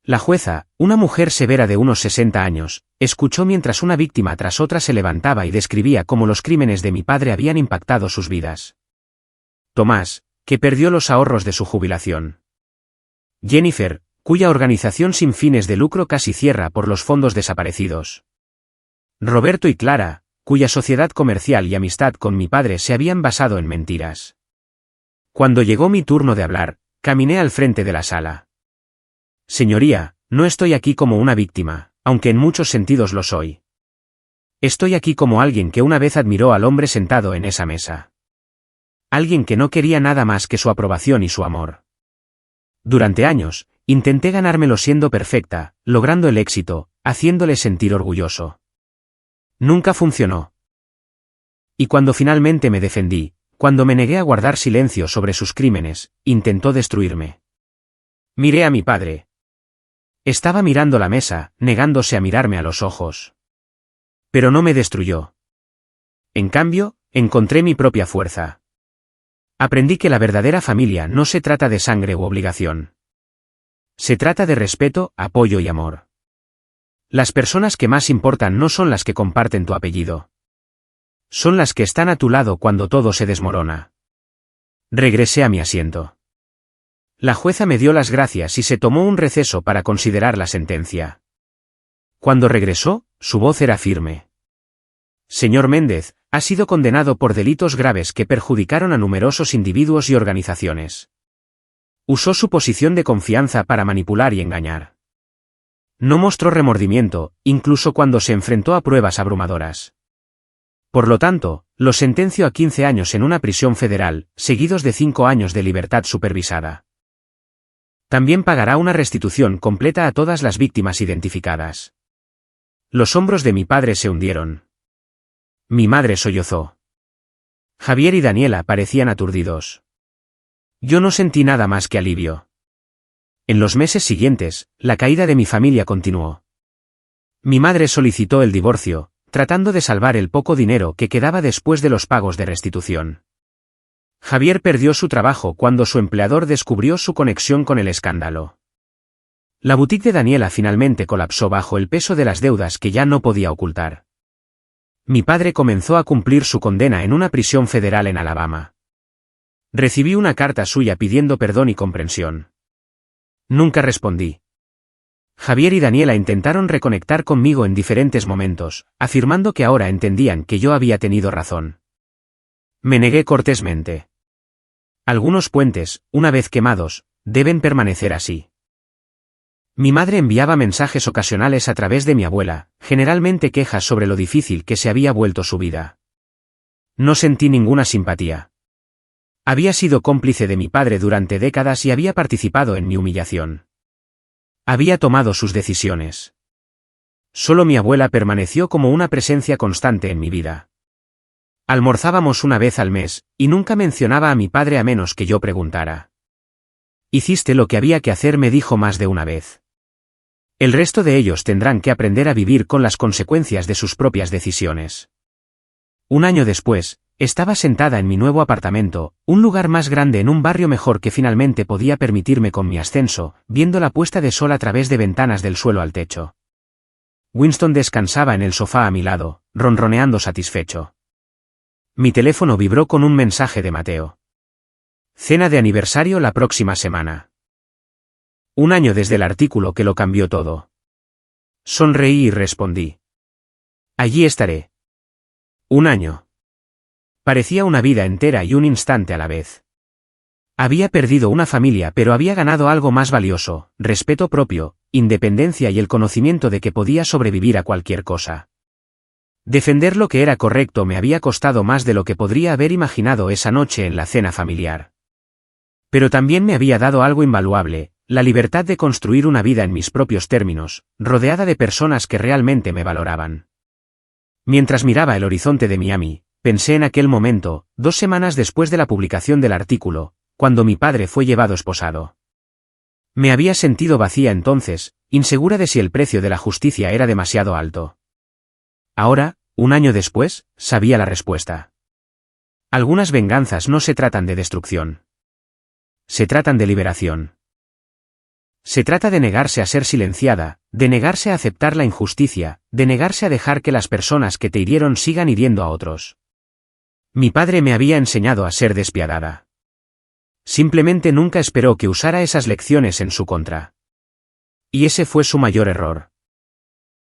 S1: La jueza, una mujer severa de unos 60 años, escuchó mientras una víctima tras otra se levantaba y describía cómo los crímenes de mi padre habían impactado sus vidas. Tomás, que perdió los ahorros de su jubilación. Jennifer, cuya organización sin fines de lucro casi cierra por los fondos desaparecidos. Roberto y Clara, cuya sociedad comercial y amistad con mi padre se habían basado en mentiras. Cuando llegó mi turno de hablar, caminé al frente de la sala. Señoría, no estoy aquí como una víctima, aunque en muchos sentidos lo soy. Estoy aquí como alguien que una vez admiró al hombre sentado en esa mesa. Alguien que no quería nada más que su aprobación y su amor. Durante años, intenté ganármelo siendo perfecta, logrando el éxito, haciéndole sentir orgulloso. Nunca funcionó. Y cuando finalmente me defendí, cuando me negué a guardar silencio sobre sus crímenes, intentó destruirme. Miré a mi padre. Estaba mirando la mesa, negándose a mirarme a los ojos. Pero no me destruyó. En cambio, encontré mi propia fuerza. Aprendí que la verdadera familia no se trata de sangre u obligación. Se trata de respeto, apoyo y amor. Las personas que más importan no son las que comparten tu apellido. Son las que están a tu lado cuando todo se desmorona. Regresé a mi asiento. La jueza me dio las gracias y se tomó un receso para considerar la sentencia. Cuando regresó, su voz era firme. Señor Méndez, ha sido condenado por delitos graves que perjudicaron a numerosos individuos y organizaciones. Usó su posición de confianza para manipular y engañar. No mostró remordimiento, incluso cuando se enfrentó a pruebas abrumadoras. Por lo tanto, lo sentenció a 15 años en una prisión federal, seguidos de 5 años de libertad supervisada. También pagará una restitución completa a todas las víctimas identificadas. Los hombros de mi padre se hundieron. Mi madre sollozó. Javier y Daniela parecían aturdidos. Yo no sentí nada más que alivio. En los meses siguientes, la caída de mi familia continuó. Mi madre solicitó el divorcio, tratando de salvar el poco dinero que quedaba después de los pagos de restitución. Javier perdió su trabajo cuando su empleador descubrió su conexión con el escándalo. La boutique de Daniela finalmente colapsó bajo el peso de las deudas que ya no podía ocultar. Mi padre comenzó a cumplir su condena en una prisión federal en Alabama. Recibí una carta suya pidiendo perdón y comprensión. Nunca respondí. Javier y Daniela intentaron reconectar conmigo en diferentes momentos, afirmando que ahora entendían que yo había tenido razón. Me negué cortésmente. Algunos puentes, una vez quemados, deben permanecer así. Mi madre enviaba mensajes ocasionales a través de mi abuela, generalmente quejas sobre lo difícil que se había vuelto su vida. No sentí ninguna simpatía. Había sido cómplice de mi padre durante décadas y había participado en mi humillación. Había tomado sus decisiones. Solo mi abuela permaneció como una presencia constante en mi vida. Almorzábamos una vez al mes, y nunca mencionaba a mi padre a menos que yo preguntara. Hiciste lo que había que hacer, me dijo más de una vez. El resto de ellos tendrán que aprender a vivir con las consecuencias de sus propias decisiones. Un año después, Estaba sentada en mi nuevo apartamento, un lugar más grande en un barrio mejor que finalmente podía permitirme con mi ascenso, viendo la puesta de sol a través de ventanas del suelo al techo. Winston descansaba en el sofá a mi lado, ronroneando satisfecho. Mi teléfono vibró con un mensaje de Mateo. Cena de aniversario la próxima semana. 1 año desde el artículo que lo cambió todo. Sonreí y respondí. Allí estaré. 1 año. Parecía una vida entera y un instante a la vez. Había perdido una familia pero había ganado algo más valioso, respeto propio, independencia y el conocimiento de que podía sobrevivir a cualquier cosa. Defender lo que era correcto me había costado más de lo que podría haber imaginado esa noche en la cena familiar. Pero también me había dado algo invaluable, la libertad de construir una vida en mis propios términos, rodeada de personas que realmente me valoraban. Mientras miraba el horizonte de Miami, pensé en aquel momento, 2 semanas después de la publicación del artículo, cuando mi padre fue llevado esposado. Me había sentido vacía entonces, insegura de si el precio de la justicia era demasiado alto. Ahora, 1 año después, sabía la respuesta. Algunas venganzas no se tratan de destrucción. Se tratan de liberación. Se trata de negarse a ser silenciada, de negarse a aceptar la injusticia, de negarse a dejar que las personas que te hirieron sigan hiriendo a otros. Mi padre me había enseñado a ser despiadada. Simplemente nunca esperó que usara esas lecciones en su contra. Y ese fue su mayor error.